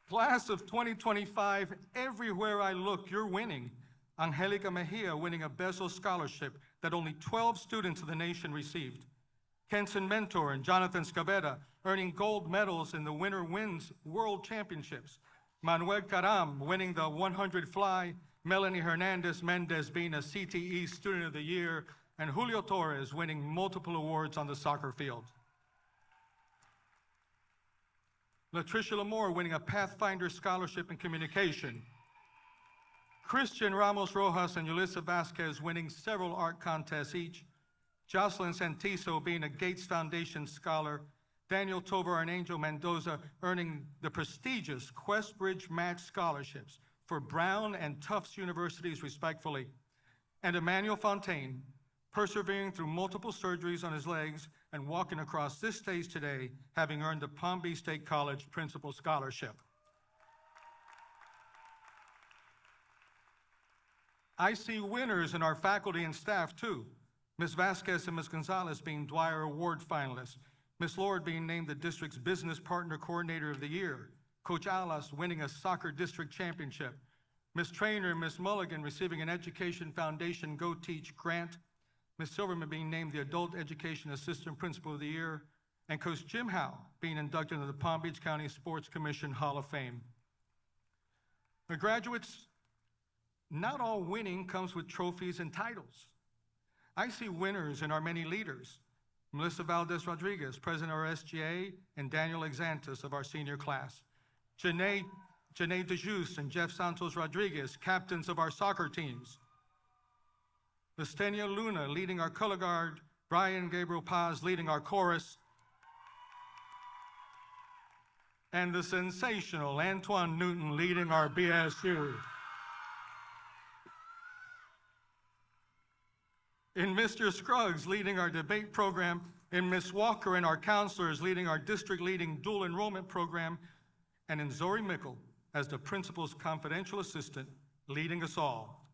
Class of 2025, everywhere I look, you're winning. Angelica Mejia winning a Bezos Scholarship that only 12 students in the nation received. Kenson Mentor and Jonathan Scavetta earning gold medals in the Winner Wins World Championships. Manuel Caram winning the 100 fly. Melanie Hernandez Mendez being a CTE Student of the Year. And Julio Torres winning multiple awards on the soccer field. Latricia Lamore winning a Pathfinder Scholarship in Communication. Christian Ramos Rojas and Yulissa Vasquez winning several art contests each. Jocelyn Santiso being a Gates Foundation scholar, Daniel Tovar and Angel Mendoza earning the prestigious Questbridge Match Scholarships for Brown and Tufts Universities, respectively, and Emmanuel Fontaine, persevering through multiple surgeries on his legs and walking across this stage today, having earned the Palm Beach State College Principal Scholarship. I see winners in our faculty and staff, too. Ms. Vasquez and Ms. Gonzalez being Dwyer Award finalists, Ms. Lord being named the district's Business Partner Coordinator of the Year, Coach Alas winning a soccer district championship, Ms. Trainer and Ms. Mulligan receiving an Education Foundation Go Teach grant, Ms. Silverman being named the Adult Education Assistant Principal of the Year, and Coach Jim Howe being inducted into the Palm Beach County Sports Commission Hall of Fame. The graduates, not all winning comes with trophies and titles. I see winners in our many leaders. Melissa Valdez Rodriguez, President of our SGA, and Daniel Exantis of our senior class. Janae DeJuice and Jeff Santos Rodriguez, captains of our soccer teams. Lestenia Luna leading our color guard, Brian Gabriel Paz leading our chorus, and the sensational Antoine Newton leading our BSU. In Mr. Scruggs leading our debate program, in Ms. Walker and our counselors leading our district-leading dual enrollment program, and in Zori Mickle as the principal's confidential assistant leading us all.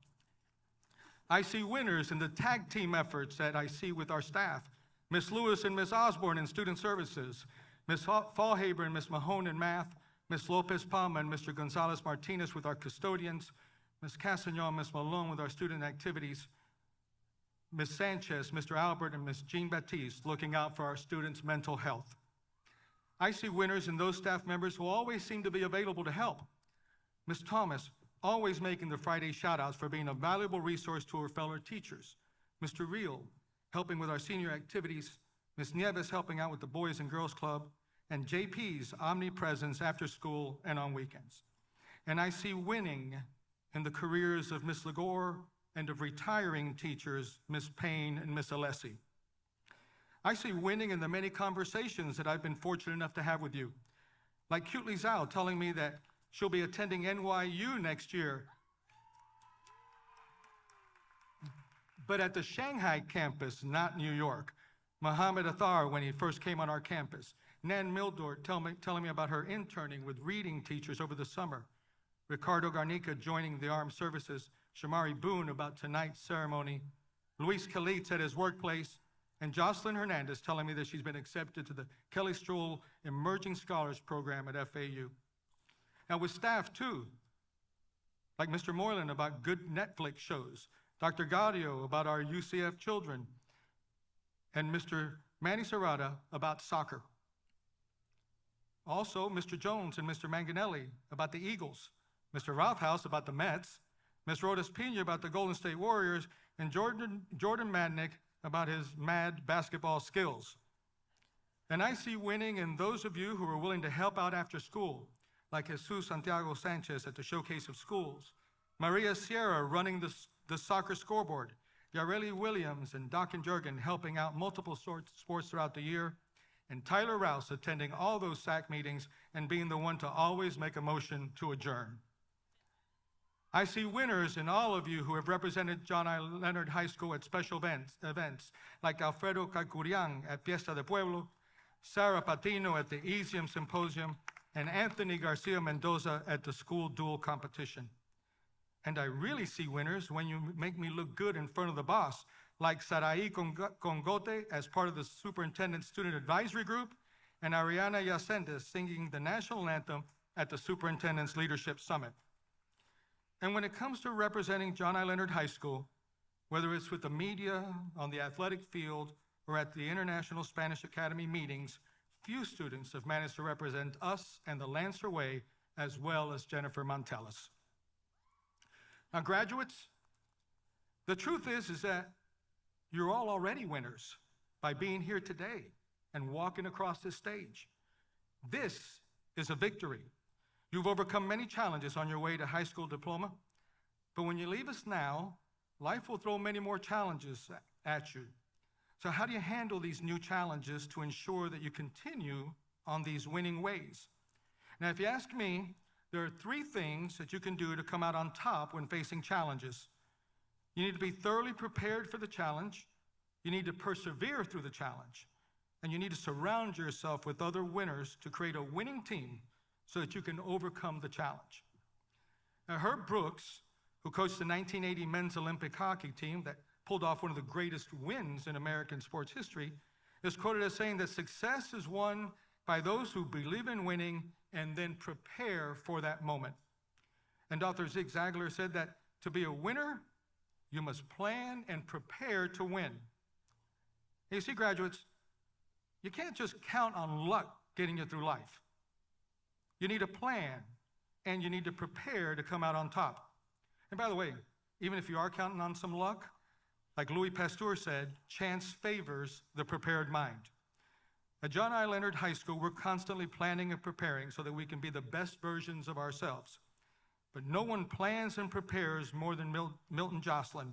I see winners in the tag team efforts that I see with our staff, Ms. Lewis and Ms. Osborne in student services, Ms. Fallhaber and Ms. Mahone in math, Ms. Lopez Palma and Mr. Gonzalez Martinez with our custodians, Ms. Cassignon and Ms. Malone with our student activities, Ms. Sanchez, Mr. Albert, and Ms. Jean Baptiste looking out for our students' mental health. I see winners in those staff members who always seem to be available to help. Ms. Thomas, always making the Friday shout-outs for being a valuable resource to her fellow teachers. Mr. Reel, helping with our senior activities. Ms. Nieves helping out with the Boys and Girls Club. And JP's omnipresence after school and on weekends. And I see winning in the careers of Ms. Legore, and of retiring teachers, Ms. Payne and Ms. Alessi. I see winning in the many conversations that I've been fortunate enough to have with you, like Cutely Zhao telling me that she'll be attending NYU next year, but at the Shanghai campus, not New York. Mohammed Athar, when he first came on our campus. Nan Mildort telling me about her interning with reading teachers over the summer. Ricardo Garnica joining the armed services. Shamari Boone about tonight's ceremony, Luis Calitz at his workplace, and Jocelyn Hernandez telling me that she's been accepted to the Kelly Stroll Emerging Scholars Program at FAU. Now with staff too, like Mr. Moylan about good Netflix shows, Dr. Gaudio about our UCF children, and Mr. Manny Serrata about soccer. Also, Mr. Jones and Mr. Manganelli about the Eagles, Mr. Rothhaus about the Mets, Ms. Rodas Pena about the Golden State Warriors, and Jordan Madnick about his mad basketball skills. And I see winning in those of you who are willing to help out after school, like Jesus Santiago Sanchez at the Showcase of Schools, Maria Sierra running the soccer scoreboard, Yareli Williams and Doc and Jurgen helping out multiple sports throughout the year, and Tyler Rouse attending all those SAC meetings and being the one to always make a motion to adjourn. I see winners in all of you who have represented John I. Leonard High School at special events like Alfredo Calcurian at Fiesta de Pueblo, Sarah Patino at the EASIUM Symposium, and Anthony Garcia Mendoza at the school duel competition. And I really see winners when you make me look good in front of the boss, like Sarai Congote as part of the Superintendent Student Advisory Group, and Ariana Yacentes singing the national anthem at the Superintendent's Leadership Summit. And when it comes to representing John I. Leonard High School, whether it's with the media, on the athletic field, or at the International Spanish Academy meetings, few students have managed to represent us and the Lancer Way as well as Jennifer Montelis. Now, graduates, the truth is that you're all already winners by being here today and walking across this stage. This is a victory. You've overcome many challenges on your way to high school diploma, but when you leave us now, life will throw many more challenges at you. So how do you handle these new challenges to ensure that you continue on these winning ways? Now, if you ask me, there are 3 things that you can do to come out on top when facing challenges. You need to be thoroughly prepared for the challenge, you need to persevere through the challenge, and you need to surround yourself with other winners to create a winning team so that you can overcome the challenge. Now, Herb Brooks, who coached the 1980 men's Olympic hockey team that pulled off one of the greatest wins in American sports history, is quoted as saying that success is won by those who believe in winning and then prepare for that moment. And author Zig Ziglar said that to be a winner, you must plan and prepare to win. You see, graduates, you can't just count on luck getting you through life. You need a plan, and you need to prepare to come out on top. And by the way, even if you are counting on some luck, like Louis Pasteur said, chance favors the prepared mind. At John I. Leonard High School, we're constantly planning and preparing so that we can be the best versions of ourselves. But no one plans and prepares more than Milton Jocelyn.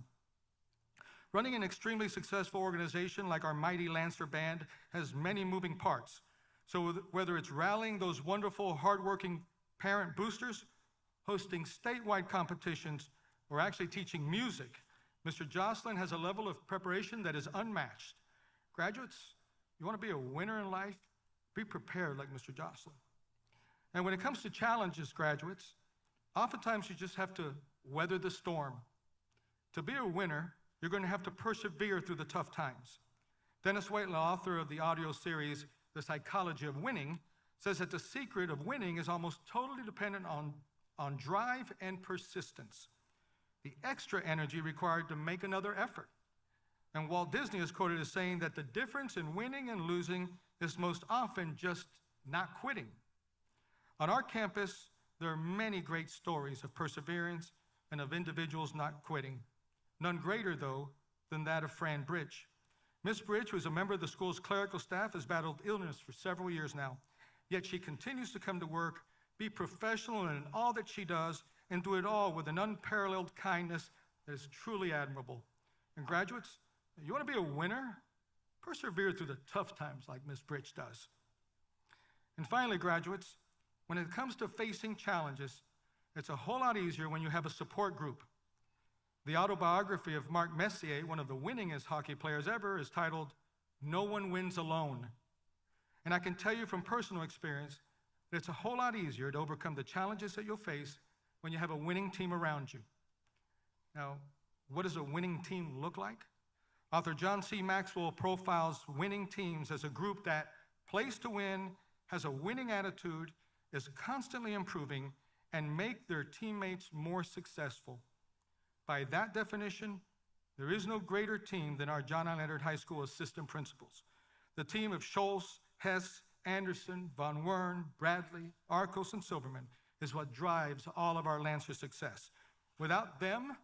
Running an extremely successful organization like our mighty Lancer Band has many moving parts. So whether it's rallying those wonderful, hardworking parent boosters, hosting statewide competitions, or actually teaching music, Mr. Jocelyn has a level of preparation that is unmatched. Graduates, you want to be a winner in life? Be prepared like Mr. Jocelyn. And when it comes to challenges, graduates, oftentimes you just have to weather the storm. To be a winner, you're going to have to persevere through the tough times. Dennis Whitelaw, author of the audio series, The Psychology of Winning, says that the secret of winning is almost totally dependent on drive and persistence, the extra energy required to make another effort. And Walt Disney is quoted as saying that the difference in winning and losing is most often just not quitting. On our campus, there are many great stories of perseverance and of individuals not quitting. None greater, though, than that of Fran Bridge. Miss Bridge, who is a member of the school's clerical staff, has battled illness for several years now. Yet she continues to come to work, be professional in all that she does, and do it all with an unparalleled kindness that is truly admirable. And graduates, you want to be a winner? Persevere through the tough times like Miss Bridge does. And finally, graduates, when it comes to facing challenges, it's a whole lot easier when you have a support group. The autobiography of Marc Messier, one of the winningest hockey players ever, is titled, "No One Wins Alone." And I can tell you from personal experience that it's a whole lot easier to overcome the challenges that you'll face when you have a winning team around you. Now, what does a winning team look like? Author John C. Maxwell profiles winning teams as a group that plays to win, has a winning attitude, is constantly improving, and make their teammates more successful. By that definition, there is no greater team than our John I. Leonard High School assistant principals. The team of Schultz, Hess, Anderson, Von Wern, Bradley, Arcos, and Silverman is what drives all of our Lancer success. Without them,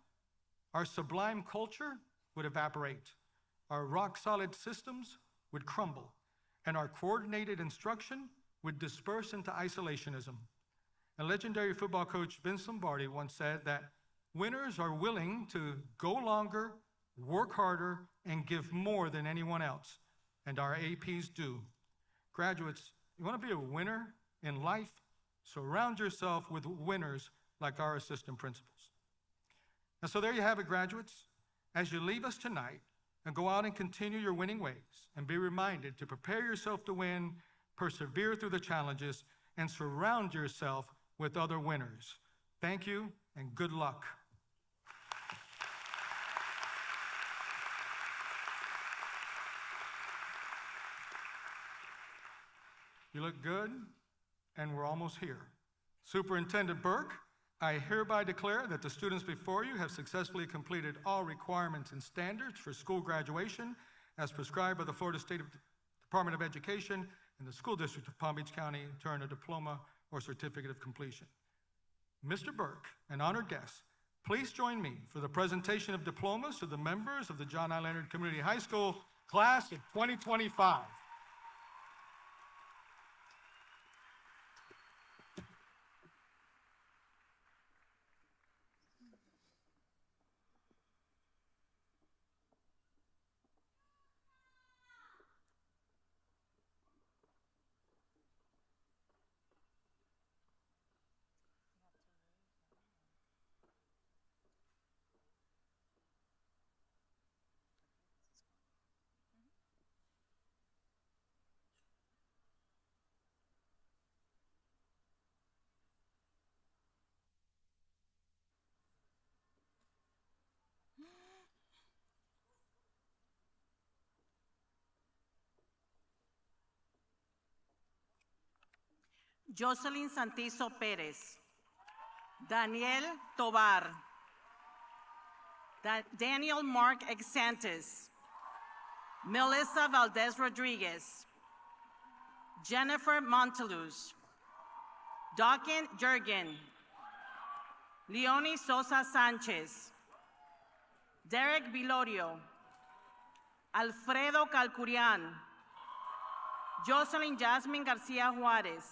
our sublime culture would evaporate, our rock-solid systems would crumble, and our coordinated instruction would disperse into isolationism. And legendary football coach Vince Lombardi once said that winners are willing to go longer, work harder, and give more than anyone else, and our APs do. Graduates, you want to be a winner in life? Surround yourself with winners like our assistant principals. And so there you have it, graduates. As you leave us tonight and go out and continue your winning ways, and be reminded to prepare yourself to win, persevere through the challenges, and surround yourself with other winners. Thank you, and good luck. You look good, and we're almost here. Superintendent Burke, I hereby declare that the students before you have successfully completed all requirements and standards for school graduation as prescribed by the Florida State Department of Education and the School District of Palm Beach County to earn a diploma or certificate of completion. Mr. Burke and honored guests, please join me for the presentation of diplomas to the members of the John I. Leonard Community High School class of 2025. Jocelyn Santizo Perez, Daniel Tovar, Daniel Mark Exantes, Melissa Valdez Rodriguez, Jennifer Monteluz, Dawkin Jurgen, Leonie Sosa Sanchez, Derek Vilorio, Alfredo Calcurian, Jocelyn Jasmine Garcia Juarez,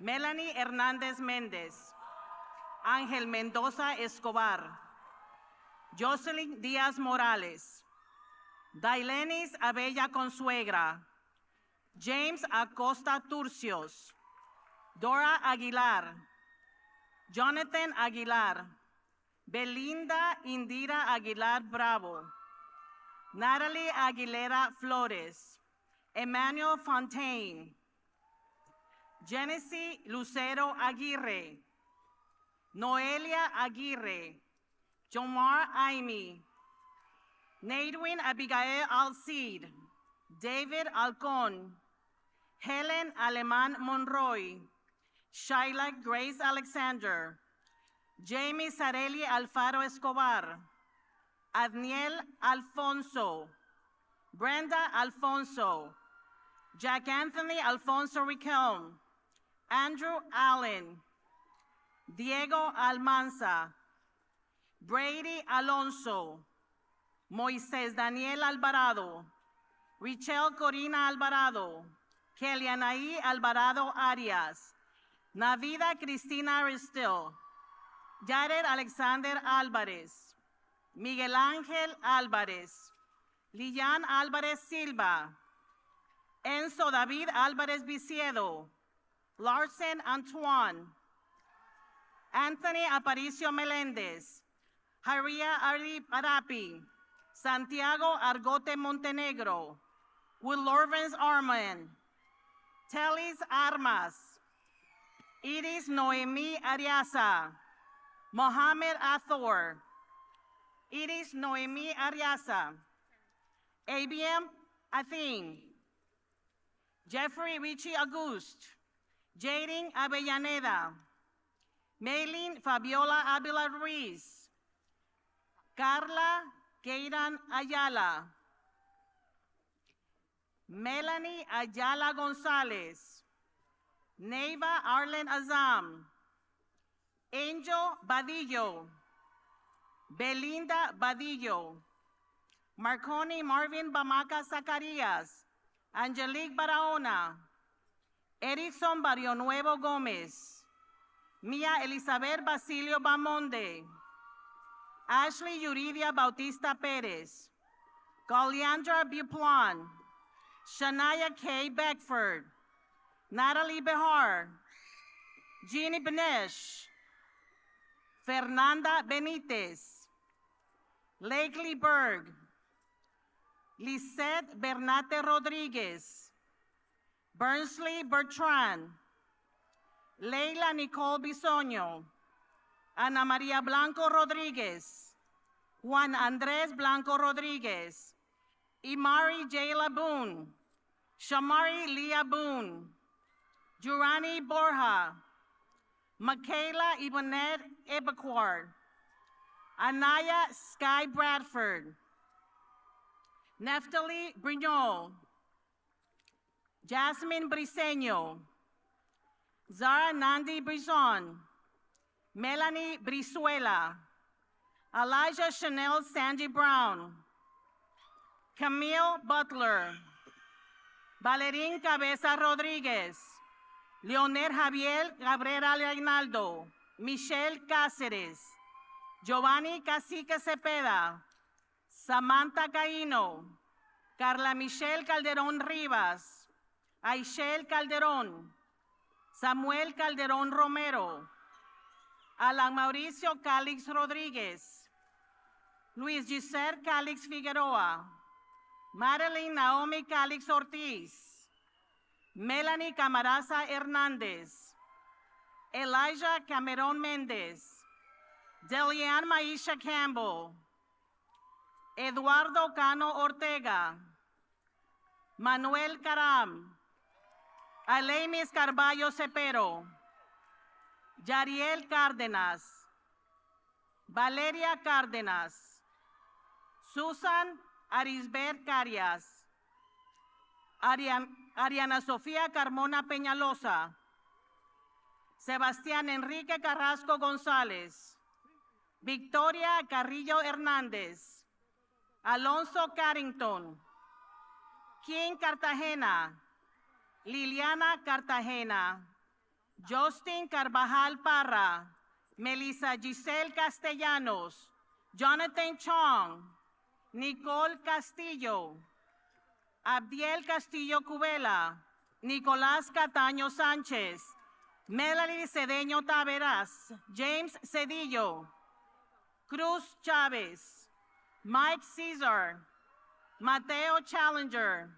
Melanie Hernandez Méndez, Ángel Mendoza Escobar, Jocelyn Díaz Morales, Dailenis Abella Consuegra, James Acosta Turcios, Dora Aguilar, Jonathan Aguilar, Belinda Indira Aguilar Bravo, Natalie Aguilera Flores, Emmanuel Fontaine, Genesis Lucero Aguirre, Noelia Aguirre, Jomar Aimi, Nadwin Abigail Alcid, David Alcon, Helen Aleman Monroy, Shaila Grace Alexander, Jamie Sareli Alfaro Escobar, Adniel Alfonso, Brenda Alfonso, Jack Anthony Alfonso Riquelme, Andrew Allen, Diego Almanza, Brady Alonso, Moisés Daniel Alvarado, Richelle Corina Alvarado, Kelianaí Alvarado Arias, Navida Cristina Aristil, Jared Alexander Álvarez, Miguel Ángel Álvarez, Lilian Álvarez Silva, Enzo David Álvarez Viciedo, Larsen Antoine, Anthony Aparicio Meléndez, Haria Arapi, Santiago Argote Montenegro, Will Lorvens Arman, Telis Armas, Iris Noemi Ariasa, Mohamed Athor, Iris Noemi Ariasa, ABM Athin, Jeffrey Richie Auguste, Jading Avellaneda, Maylin Fabiola Avila Ruiz, Carla Keiran Ayala, Melanie Ayala Gonzalez, Neiva Arlen Azam, Angel Badillo, Belinda Badillo, Marconi Marvin Bamaca Zacarias, Angelique Barahona, Erickson Barrio Nuevo Gómez, Mia Elizabeth Basilio Bamonde, Ashley Yuridia Bautista Pérez, Galeandra Buplan, Shania K. Beckford, Natalie Behar, Jeannie Benesh, Fernanda Benitez, Lakely Berg, Lisette Bernate Rodriguez, Bernsley Bertrand, Leila Nicole Bisoño, Ana María Blanco Rodríguez, Juan Andrés Blanco Rodríguez, Imari Jayla Boone, Shamari Leah Boone, Jurani Borja, Michaela Ibanez Ebequard, Anaya Sky Bradford, Neftali Brignol, Jasmine Briseño, Zara Nandi Brison, Melanie Brizuela, Elijah Chanel Sandy Brown, Camille Butler, Valerín Cabeza Rodríguez, Leonel Javier Cabrera Reinaldo, Michelle Cáceres, Giovanni Cacique Cepeda, Samantha Caíno, Carla Michelle Calderón Rivas, Aishel Calderón, Samuel Calderón Romero, Alan Mauricio Calix Rodríguez, Luis Giselle Calix Figueroa, Madeline Naomi Calix Ortiz, Melanie Camaraza Hernández, Elijah Cameron Méndez, Delian Maisha Campbell, Eduardo Cano Ortega, Manuel Caram, Alemis Carballo Cepero, Yariel Cárdenas, Valeria Cárdenas, Susan Arisbert Carias, Ariana Sofía Carmona Peñalosa, Sebastián Enrique Carrasco González, Victoria Carrillo Hernández, Alonso Carrington, King Cartagena, Liliana Cartagena, Justin Carvajal Parra, Melissa Giselle Castellanos, Jonathan Chong, Nicole Castillo, Abdiel Castillo Cubela, Nicolás Cataño Sánchez, Melanie Cedeño Taveras, James Cedillo, Cruz Chávez, Mike Caesar, Mateo Challenger,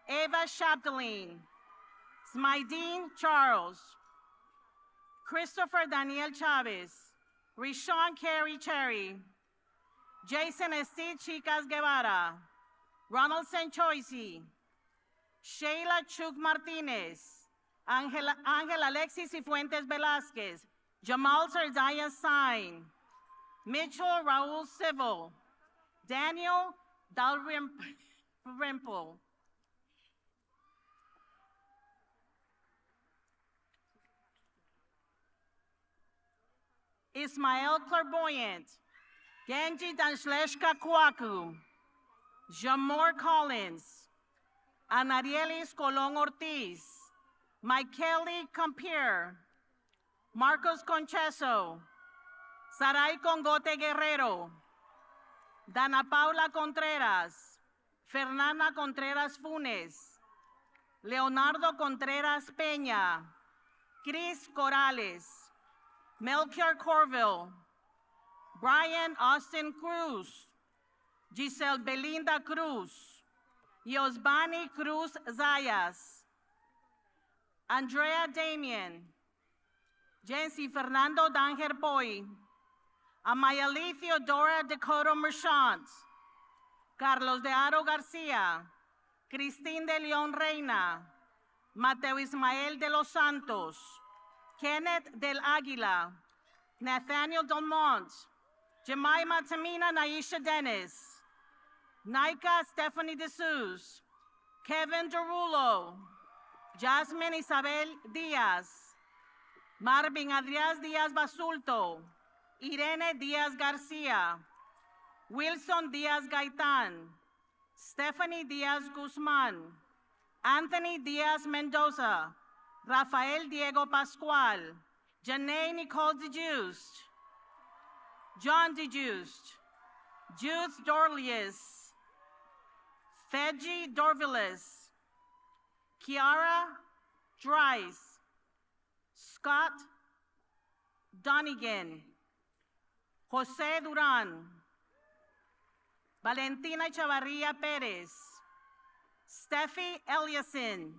Eva Chapdelaine, Smaideen Charles, Christopher Daniel Chavez, Rishon Carey Cherry, Jason Estee Chicas Guevara, Ronald Sanchoisi, Sheila Chuk Martinez, Ángel Alexis Cifuentes Velázquez, Jamal Sardaya Sain, Mitchell Raúl Civil, Daniel Dalrymple, Ismael Clairvoyant, Genji Dansleshka Kwaku, Jamor Collins, Anarielis Colón Ortiz, Michaeli Campier, Marcos Concheso, Saray Congote Guerrero, Dana Paula Contreras, Fernanda Contreras Funes, Leonardo Contreras Peña, Cris Corrales, Melchior Corville, Brian Austin Cruz, Giselle Belinda Cruz, Yosbani Cruz Zayas, Andrea Damien, Jency Fernando Danger Boy, Amayali Theodora Dakota Merchant, Carlos de Aro García, Cristín de León Reina, Mateo Ismael de los Santos, Kenneth del Águila, Nathaniel Delmont, Jemima Tamina Naisha Dennis, Naika Stephanie DeSouza, Kevin Derulo, Jasmine Isabel Díaz, Marvin Adriás Díaz Basulto, Irene Díaz García, Wilson Díaz Gaitán, Stephanie Díaz Guzmán, Anthony Díaz Mendoza, Rafael Diego Pascual, Janae Nicole DeJuiced, John DeJuiced, Jude Dorlius, Feji Dorvilis, Kiara Dries, Scott Donigan, Jose Duran, Valentina Chavarria Perez, Steffi Eliason,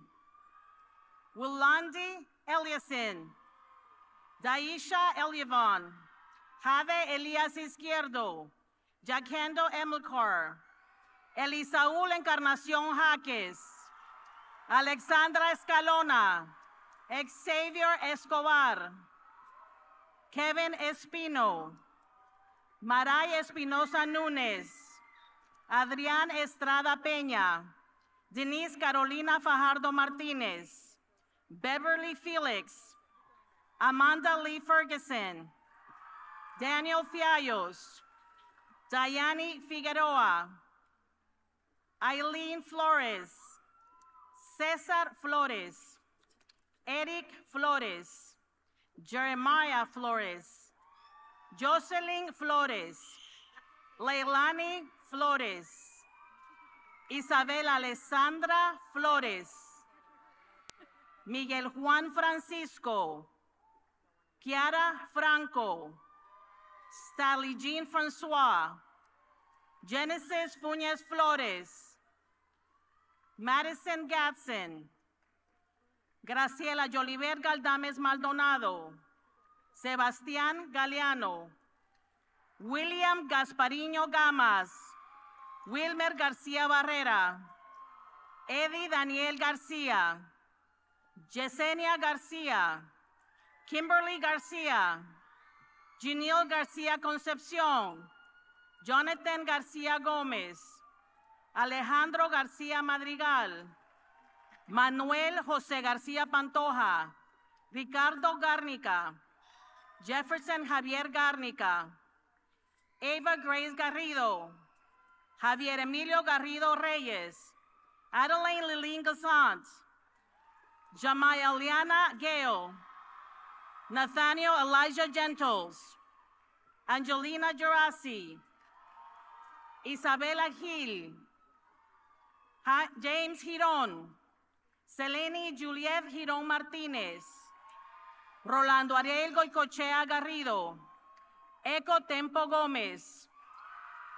Willandi Eliason, Daisha Eliavon, Jave Elias Izquierdo, Jaquendo Emilcar, Elisaúl Encarnación Jaques, Alexandra Escalona, Xavier Escobar, Kevin Espino, Maray Espinosa Núñez, Adrián Estrada Peña, Denise Carolina Fajardo Martínez, Beverly Felix, Amanda Lee Ferguson, Daniel Fiallos, Diane Figueroa, Eileen Flores, Cesar Flores, Eric Flores, Jeremiah Flores, Jocelyn Flores, Leilani Flores, Isabel Alessandra Flores, Miguel Juan Francisco, Kiara Franco, Stally Jean Francois, Genesis Funes Flores, Madison Gatson, Graciela Joliver Galdames Maldonado, Sebastián Galeano, William Gaspariño Gamas, Wilmer García Barrera, Eddie Daniel García, Yesenia Garcia, Kimberly Garcia, Janelle Garcia Concepcion, Jonathan Garcia Gomez, Alejandro Garcia Madrigal, Manuel José Garcia Pantoja, Ricardo Garnica, Jefferson Javier Garnica, Ava Grace Garrido, Javier Emilio Garrido Reyes, Adeline Liline Gassant, Jamaya Liana Gale, Nathaniel Elijah Gentles, Angelina Gerasi, Isabela Gil, James Giron, Selene Juliet Giron Martinez, Rolando Ariel Goicochea Garrido, Eco Tempo Gómez,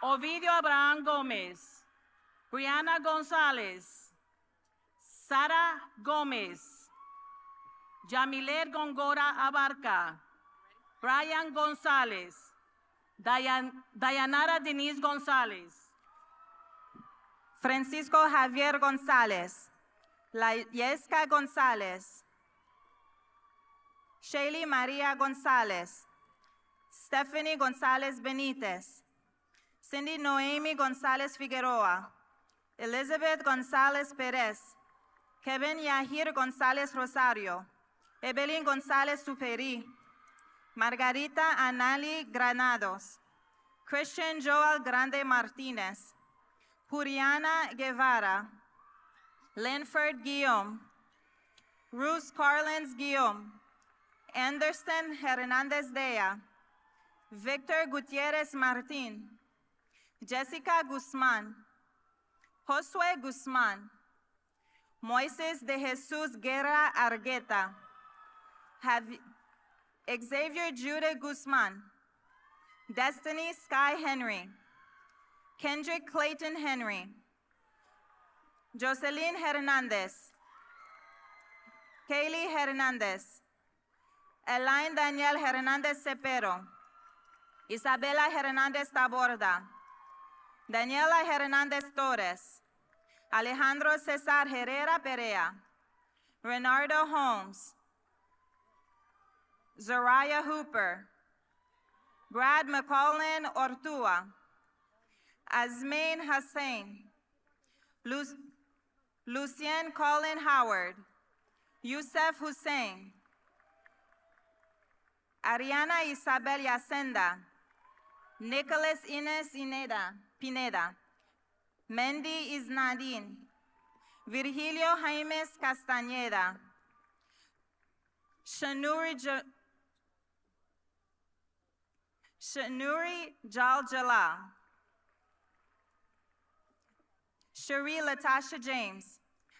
Ovidio Abraham Gómez, Brianna González, Sara Gómez, Yamilet Gongora Abarca, Brian González, Dayanara Denise González, Francisco Javier González, Layesca González, Shaylee Maria González, Stephanie González Benítez, Cindy Noemi González Figueroa, Elizabeth González Pérez, Kevin Yahir González Rosario, Evelyn González Superi, Margarita Anali Granados, Christian Joel Grande Martínez, Juliana Guevara, Linford Guillaume, Ruth Carlins Guillaume, Anderson Hernandez Dea, Victor Gutierrez Martín, Jessica Guzmán, Josué Guzmán, Moises de Jesús Guerra Argueta, Xavier Jude Guzmán, Destiny Sky Henry, Kendrick Clayton Henry, Jocelyn Hernandez, Kaylee Hernandez, Elaine Daniel Hernandez Cepero, Isabela Hernandez Taborda, Daniela Hernandez Torres, Alejandro Cesar Herrera Perea, Renardo Holmes, Zariah Hooper, Brad McCollin Ortua, Azmain Hussein, Lucien Colin Howard, Yusef Hussein, Ariana Isabel Yacenda, Nicholas Ines Pineda, Mendy Isnadin, Virgilio Jaimes Castañeda, Shanuri Jaljala, Cherie Latasha James,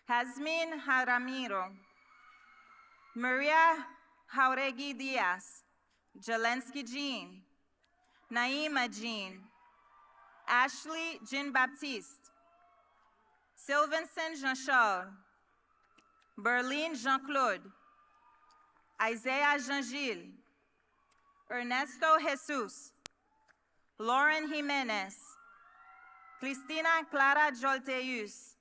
Hazmin Haramiro, Maria Jauregui Diaz, Jelensky Jean, Naima Jean, Ashley Jean Baptiste, Sylvanson Jean-Charles, Berlin Jean-Claude, Isaiah Jean-Gilles, Ernesto Jesus, Lauren Jimenez, Cristina Clara Jolteus,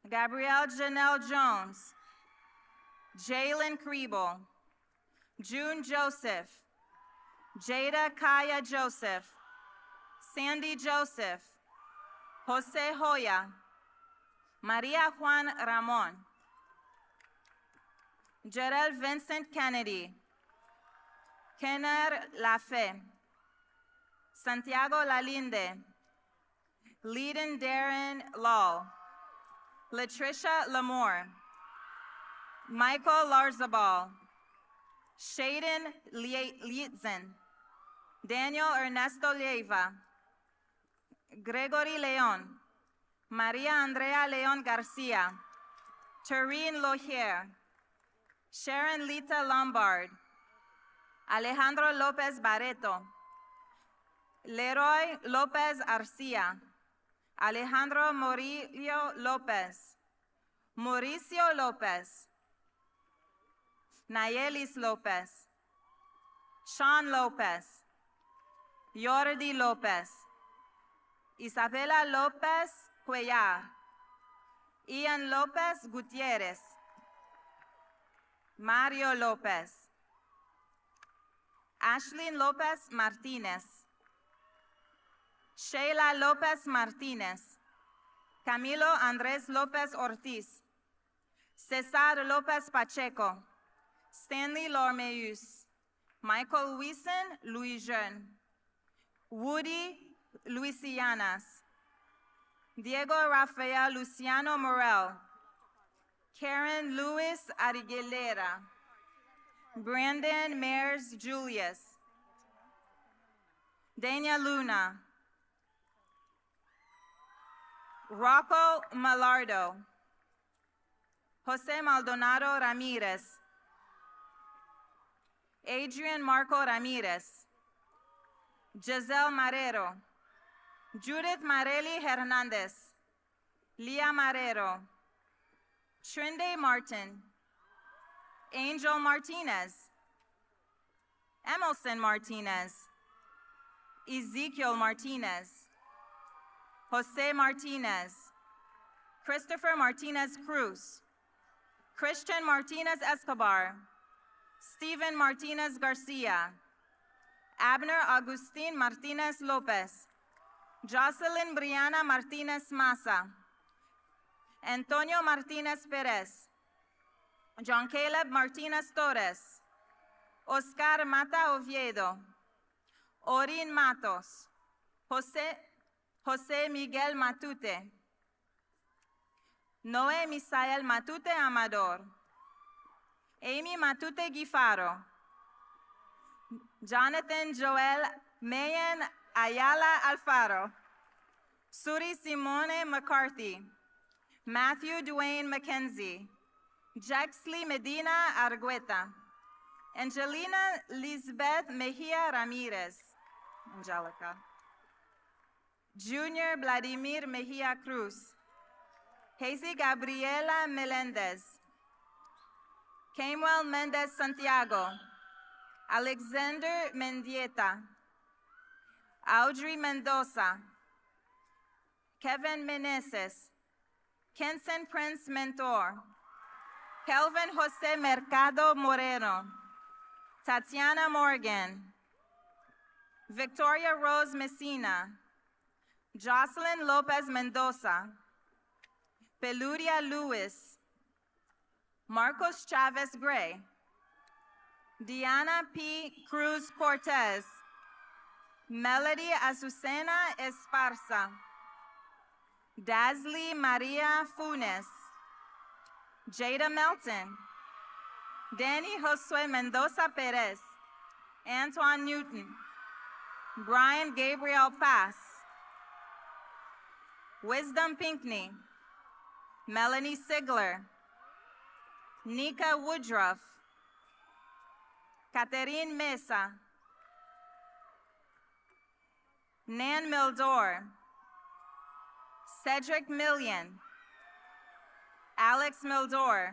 Gabrielle Janelle Jones, Jalen Kriebel, June Joseph, Jada Kaya Joseph, Sandy Joseph, Jose Hoya, Maria Juan Ramon, Jerel Vincent Kennedy, Kenner Lafe, Santiago Lalinde, Leiden Darren Lal, Latricia Lamour, Michael Larzabal, Shaden Lietzen, Daniel Ernesto Leiva, Gregory Leon, Maria Andrea Leon Garcia, Tareen Lohier, Sharon Lita Lombard, Alejandro Lopez Barreto, Leroy Lopez Arcia, Alejandro Murillo Lopez, Mauricio Lopez, Nayelis Lopez, Sean Lopez, Jordi Lopez, Isabela Lopez Cuellar, Ian Lopez Gutierrez, Mario Lopez. Ashlyn Lopez Martinez. Sheila Lopez Martinez. Camilo Andrés Lopez Ortiz. Cesar Lopez Pacheco. Stanley Lormeus. Michael Wiesen Louis Jeune. Woody Luisianas. Diego Rafael Luciano Morel. Karen Luis Ariguelera. Brandon Mears Julius. Dania Luna. Rocco Malardo. Jose Maldonado Ramirez. Adrian Marco Ramirez. Giselle Marrero. Judith Mareli Hernandez. Leah Marrero. Trinde Martin. Angel Martinez. Emerson Martinez. Ezekiel Martinez. Jose Martinez. Christopher Martinez Cruz. Christian Martinez Escobar. Stephen Martinez Garcia. Abner Agustin Martinez Lopez. Jocelyn Brianna Martinez Massa. Antonio Martinez Perez. John Caleb Martinez Torres. Oscar Mata Oviedo. Orin Matos. Jose Miguel Matute. Noé Misael Matute Amador. Amy Matute Gifaro. Jonathan Joel Mayen Ayala Alfaro. Suri Simone McCarthy. Matthew Dwayne McKenzie. Jaxley Medina Argueta. Angelina Lisbeth Mejia Ramirez. Angelica. Junior Vladimir Mejia Cruz. Hazy Gabriela Melendez. Camuel Mendez Santiago. Alexander Mendieta. Audrey Mendoza. Kevin Meneses. Kenson Prince Mentor. Kelvin Jose Mercado Moreno. Tatiana Morgan. Victoria Rose Messina. Jocelyn Lopez Mendoza. Peluria Lewis. Marcos Chavez Gray. Diana P. Cruz Cortez. Melody Azucena Esparza. Dasley Maria Funes. Jada Melton. Danny Josue Mendoza Perez. Antoine Newton. Brian Gabriel Pass. Wisdom Pinkney. Melanie Sigler. Nika Woodruff. Catherine Mesa. Nan Mildor. Cedric Million. Alex Mildor.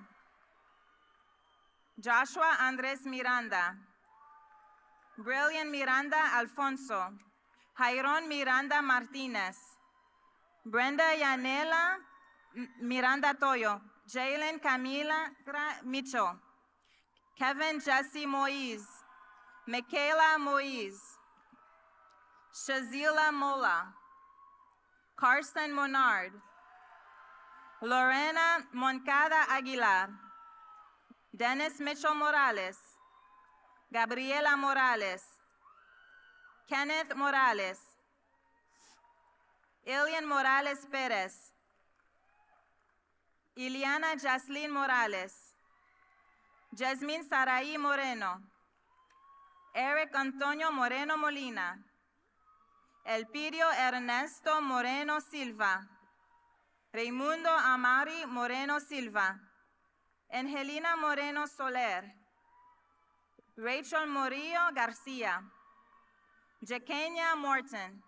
Joshua Andres Miranda. Brilliant Miranda Alfonso. Jairon Miranda Martinez. Brenda Yanela Miranda Toyo. Jalen Camila Micho. Kevin Jesse Moise. Michaela Moise. Shazila Mola. Carson Monard. Lorena Moncada Aguilar. Dennis Mitchell Morales. Gabriela Morales. Kenneth Morales. Ilian Morales Perez. Iliana Jaslyn Morales. Jasmine Sarai Moreno. Eric Antonio Moreno Molina. Elpidio Ernesto Moreno Silva. Raimundo Amari Moreno Silva. Angelina Moreno Soler. Rachel Murillo Garcia. Jekenia Morton.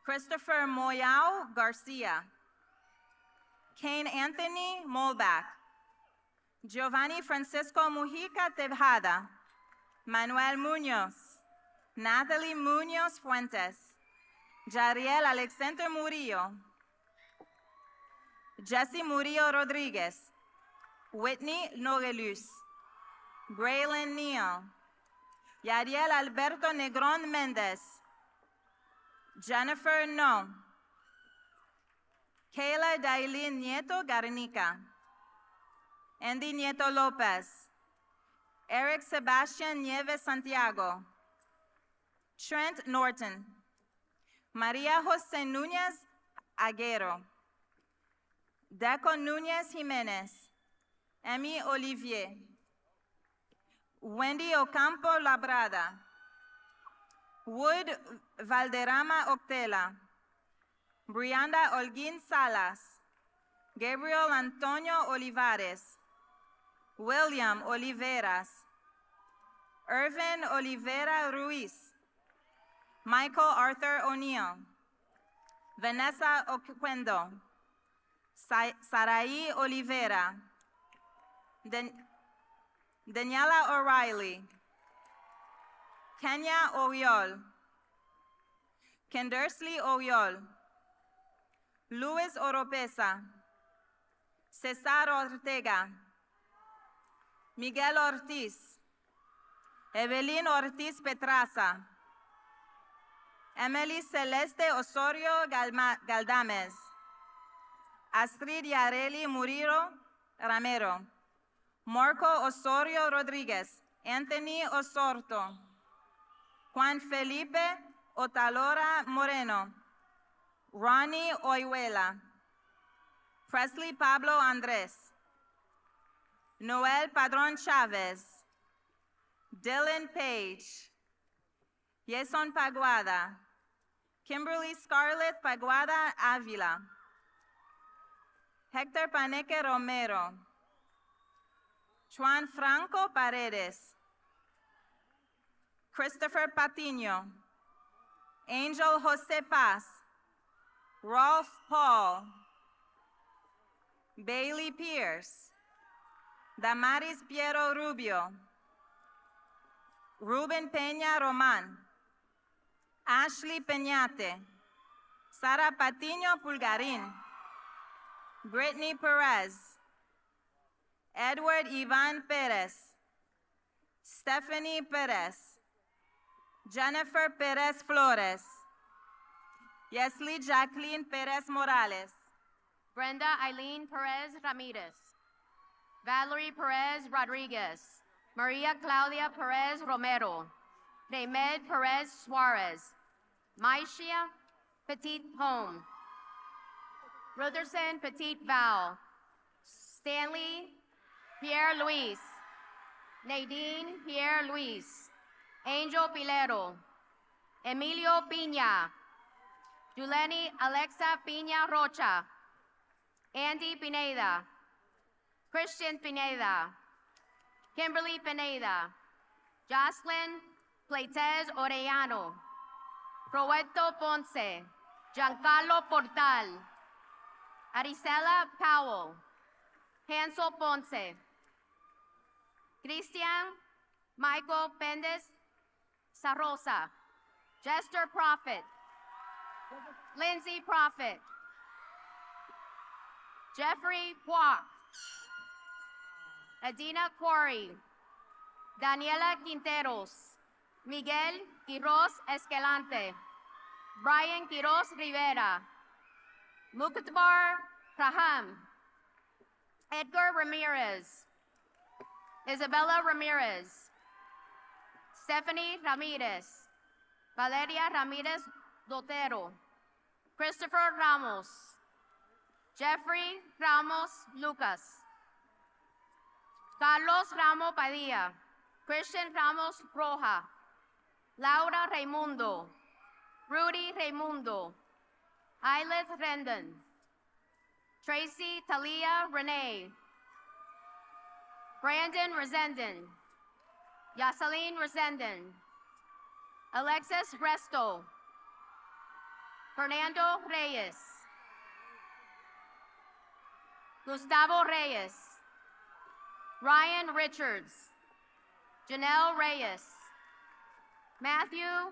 Christopher Moyao Garcia. Kane Anthony Molback. Giovanni Francisco Mujica Tejada. Manuel Munoz. Natalie Munoz Fuentes. Jariel Alexander Murillo. Jesse Murillo Rodriguez. Whitney Nogelus, Braylon Neal, Yariel Alberto Negron Mendez, Jennifer No, Kayla Dailin Nieto Garnica, Andy Nieto Lopez, Eric Sebastian Nieves Santiago, Trent Norton, Maria Jose Nunez Aguero, Deco Nunez Jimenez, Emmy Olivier, Wendy Ocampo Labrada, Wood Valderrama Octela, Brianda Holguín Salas, Gabriel Antonio Olivares, William Oliveras, Irvin Olivera Ruiz, Michael Arthur O'Neill, Vanessa Oquendo, Sarai Olivera, Daniela O'Reilly, Kenya Oyol, Kendersley Oyol, Luis Oropesa, Cesar Ortega, Miguel Ortiz, Evelyn Ortiz Petraza, Emily Celeste Osorio Galdames, Astrid Yareli Murillo Ramero, Marco Osorio Rodriguez, Anthony Osorto, Juan Felipe Otalora Moreno, Ronnie Oyuela, Presley Pablo Andres, Noel Padron Chavez, Dylan Page, Yeson Paguada, Kimberly Scarlett Paguada Avila, Hector Paneque Romero, Juan Franco Paredes, Christopher Patiño, Angel Jose Paz, Rolf Paul, Bailey Pierce, Damaris Piero Rubio, Ruben Peña Roman, Ashley Peñate, Sara Patiño Pulgarin, Brittany Perez, Edward Ivan Perez, Stephanie Perez, Jennifer Perez Flores, Yesley Jacqueline Perez Morales, Brenda Eileen Perez Ramirez, Valerie Perez Rodriguez, Maria Claudia Perez Romero, Reymed Perez Suarez, Maishia Petit Home, Ruderson Petit Val, Stanley Pierre Luis, Nadine Pierre Luis, Angel Pilero, Emilio Piña, Juleni Alexa Piña Rocha, Andy Pineda, Christian Pineda, Kimberly Pineda, Jocelyn Pleites Orellano, Roberto Ponce, Giancarlo Portal, Arisela Powell, Hansel Ponce, Christian Michael Pendes Sarosa, Jester Prophet, Lindsay Prophet, Jeffrey Kwok, Adina Quarry, Daniela Quinteros, Miguel Quiroz Escalante, Brian Quiroz Rivera, Mukhtar Praham, Edgar Ramirez, Isabella Ramirez, Stephanie Ramirez, Valeria Ramirez Dotero, Christopher Ramos, Jeffrey Ramos Lucas, Carlos Ramos Padilla, Christian Ramos Roja, Laura Raimundo, Rudy Raimundo, Ailet Rendon, Tracy Talia Renee, Brandon Resendon, Yaseline Resendon, Alexis Resto, Fernando Reyes, Gustavo Reyes, Ryan Richards, Janelle Reyes, Matthew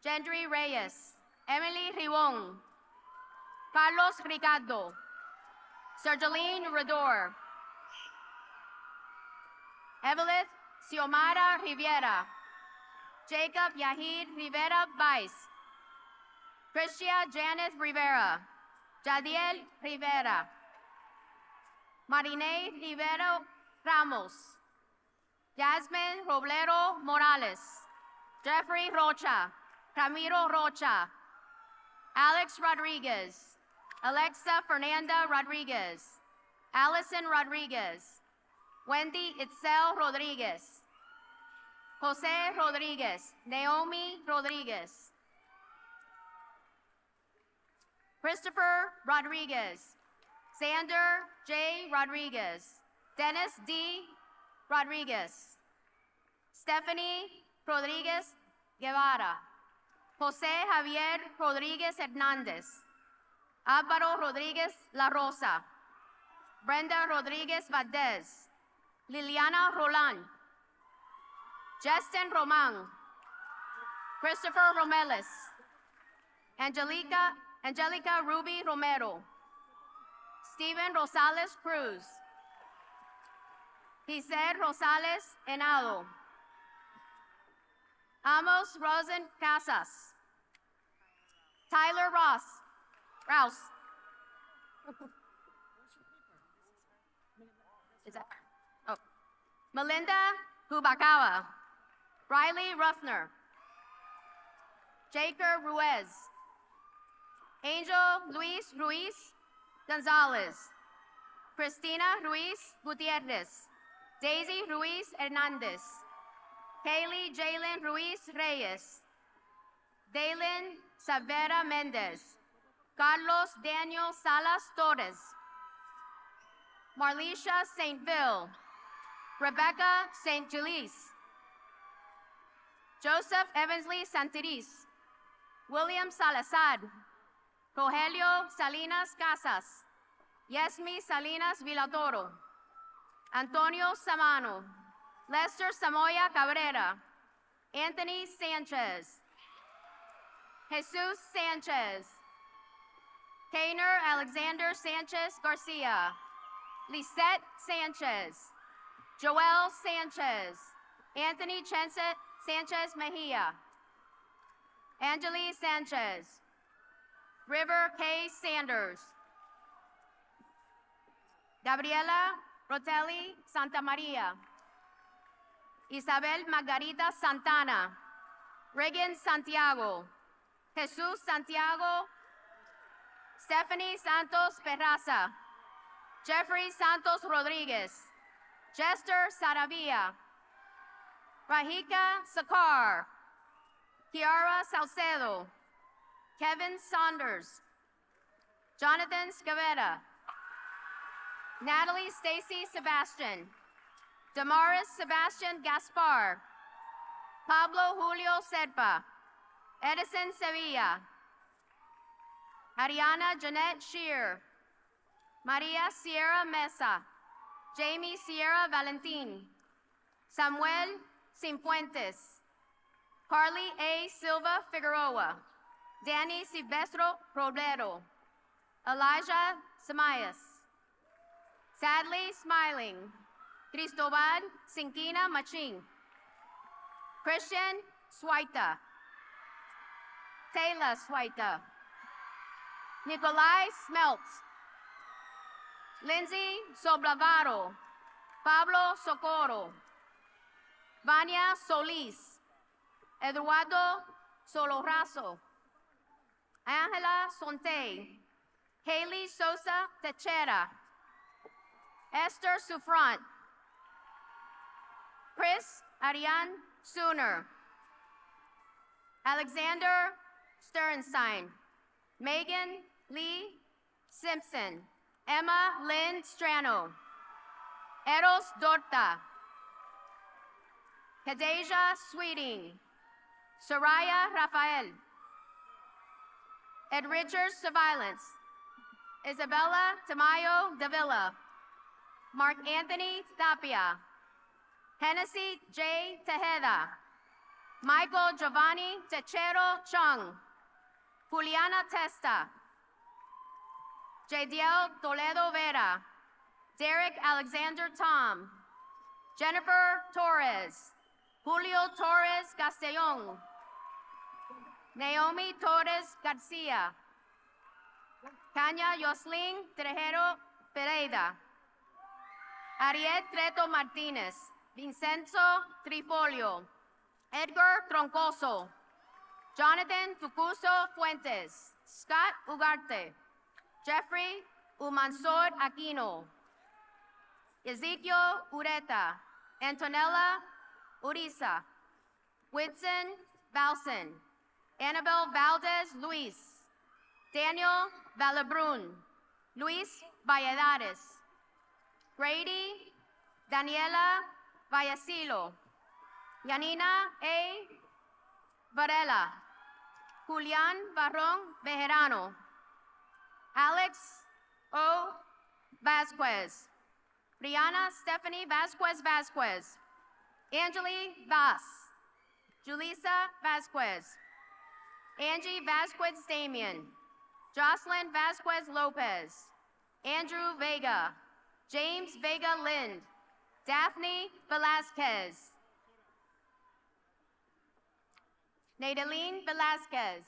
Gendry Reyes, Emily Ribon, Carlos Ricardo, Sergeline Redor, Evelyn Xiomara Rivera. Jacob Yahid Rivera Vice. Christia Janet Rivera. Jadiel Rivera. Marine Rivera Ramos. Jasmine Roblero Morales. Jeffrey Rocha. Ramiro Rocha. Alex Rodriguez. Alexa Fernanda Rodriguez. Allison Rodriguez. Wendy Itzel Rodriguez. Jose Rodriguez. Naomi Rodriguez. Christopher Rodriguez. Xander J. Rodriguez. Dennis D. Rodriguez. Stephanie Rodriguez Guevara. Jose Javier Rodriguez Hernandez. Álvaro Rodriguez La Rosa. Brenda Rodriguez Valdez. Liliana Roland. Justin Roman. Christopher Romeles. Angelica Ruby Romero. Steven Rosales Cruz. Giselle Rosales Henado. Amos Rosen Casas. Tyler Rouse. Is that? Oh. Melinda Hubakawa. Riley Ruffner. Jaker Ruiz. Angel Luis Ruiz Gonzalez. Cristina Ruiz Gutierrez. Daisy Ruiz Hernandez. Kaylee Jalen Ruiz Reyes. Dalen Savera Mendez. Carlos Daniel Salas Torres. Marlisha Saintville. Rebecca St. Julice. Joseph Evansley Santiris. William Salazar. Rogelio Salinas Casas. Yesmi Salinas Villatoro. Antonio Samano. Lester Samoya Cabrera. Anthony Sanchez. Jesus Sanchez. Kainer Alexander Sanchez Garcia. Lisette Sanchez. Joel Sanchez. Anthony Sanchez Mejia. Angeli Sanchez. River K. Sanders. Gabriela Rotelli Santa Maria. Isabel Margarita Santana. Regan Santiago. Jesus Santiago. Stephanie Santos Perraza. Jeffrey Santos Rodriguez. Jester Saravia. Rahika Sakar. Kiara Salcedo. Kevin Saunders. Jonathan Scavetta. Natalie Stacy Sebastian. Damaris Sebastian Gaspar. Pablo Julio Serpa. Edison Sevilla. Ariana Jeanette Shear. Maria Sierra Mesa. Jamie Sierra Valentin. Samuel Cifuentes. Carly A. Silva Figueroa. Danny Silvestro Robledo. Elijah Samayas. Sadly Smiling. Cristobal Cinquina Machin. Christian Swaita. Taylor Swaita. Nikolai Smelt. Lindsay Soblavaro. Pablo Socorro. Vania Solis. Eduardo Solorazo. Angela Sonte. Haley Sosa Techera. Esther Sufrant. Chris Ariane Sooner. Alexander Sternstein. Megan Lee Simpson. Emma Lynn Strano. Eros Dorta. Kadeja Sweeting. Soraya Rafael. Ed Richards Surveillance. Isabella Tamayo Davila. Mark Anthony Tapia. Hennessy J. Tejeda. Michael Giovanni Techero Chung. Juliana Testa. Jadiel Toledo Vera. Derek Alexander Tom. Jennifer Torres, Julio Torres Castellón, Naomi Torres Garcia, Kanya Yoslin Trejero Pereira, Ariel Treto Martínez, Vincenzo Trifolio, Edgar Troncoso, Jonathan Tucuso Fuentes, Scott Ugarte, Jeffrey Umansor Aquino, Ezekiel Ureta, Antonella Uriza, Whitson Valson, Annabel Valdez Luis, Daniel Valabrun, Luis Valladares, Grady Daniela Vallecillo, Yanina A. Varela, Julian Barron Bejerano, Alex O. Vasquez, Brianna Stephanie Vasquez Vasquez, Angeli Vaz, Julissa Vasquez, Angie Vasquez Damian, Jocelyn Vasquez Lopez, Andrew Vega, James Vega Lind, Daphne Velasquez, Nadeline Velasquez,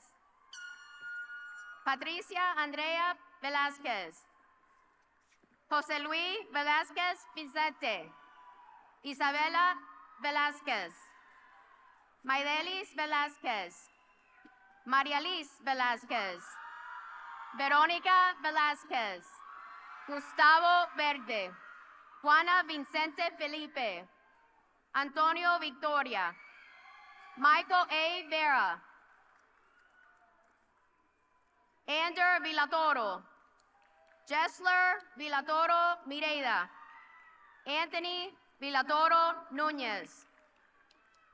Patricia Andrea Velasquez, Jose Luis Velasquez Vicente, Isabela Velasquez, Maidelis Velasquez, Maria Liz Velasquez, Verónica Velasquez, Gustavo Verde, Juana Vicente Felipe, Antonio Victoria, Michael A. Vera, Ander Villatoro, Jessler Villatoro Mireida, Anthony Villatoro Nunez,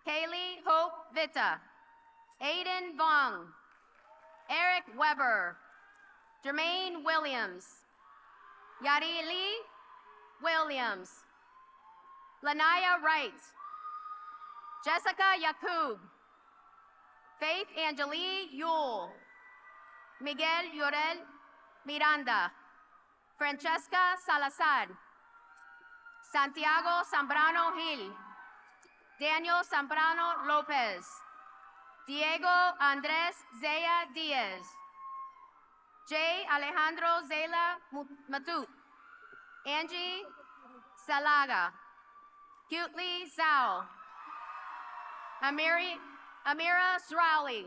Kaylee Hope Vita, Aiden Vong, Eric Weber, Jermaine Williams, Yarili Williams, Lanaya Wright, Jessica Yakub, Faith Angelie Yule, Miguel Llorel Miranda, Francesca Salazar, Santiago Zambrano Gil, Daniel Zambrano Lopez, Diego Andrés Zaya Diaz, J. Alejandro Zela Matut, Angie Salaga, Cutely Zhao, Amira Srali,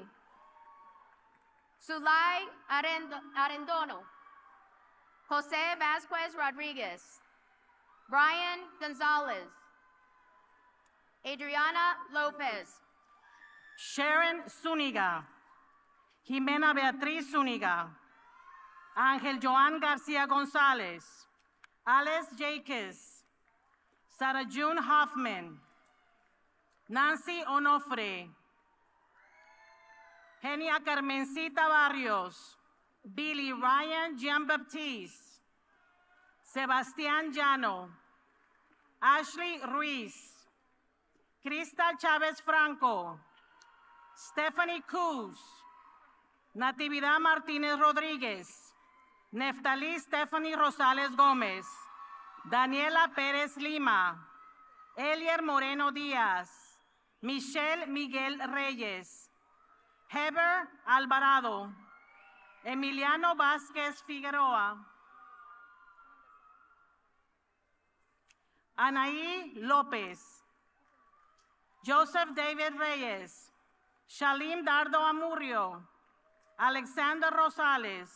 Sulay Arendono, Jose Vasquez Rodriguez, Brian Gonzalez, Adriana Lopez, Sharon Zuniga, Jimena Beatriz Zuniga, Ángel Joan García González, Alice Jacques, Sarah June Hoffman, Nancy Onofre, Genia Carmencita Barrios, Billy Ryan Jean-Baptiste, Sebastián Llano, Ashley Ruiz, Crystal Chávez Franco, Stephanie Cruz, Natividad Martínez Rodríguez, Neftalí Stephanie Rosales Gómez, Daniela Pérez Lima, Elier Moreno Díaz, Michelle Miguel Reyes, Heber Alvarado, Emiliano Vázquez Figueroa, Anaí López, Joseph David Reyes, Shalim Dardo Amurrio, Alexander Rosales,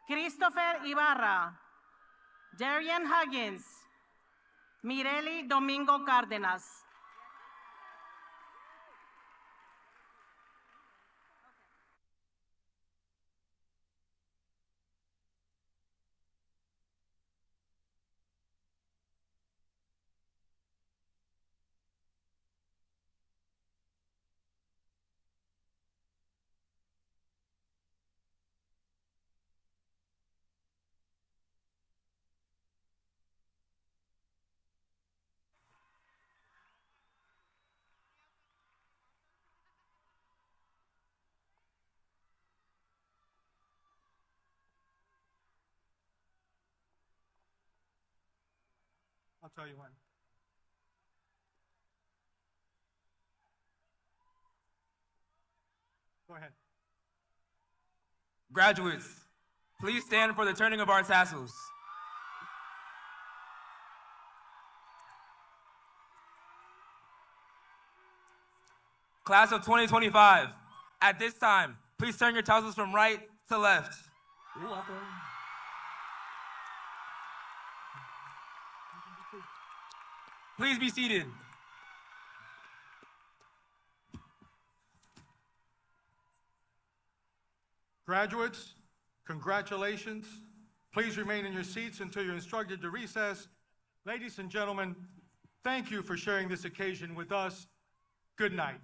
Christopher Ibarra, Darian Huggins, Mireli Domingo Cárdenas. I'll tell you when. Go ahead. Graduates, please stand for the turning of our tassels. Class of 2025, at this time, please turn your tassels from right to left. You're welcome. Please be seated. Graduates, congratulations. Please remain in your seats until you're instructed to recess. Ladies and gentlemen, thank you for sharing this occasion with us. Good night.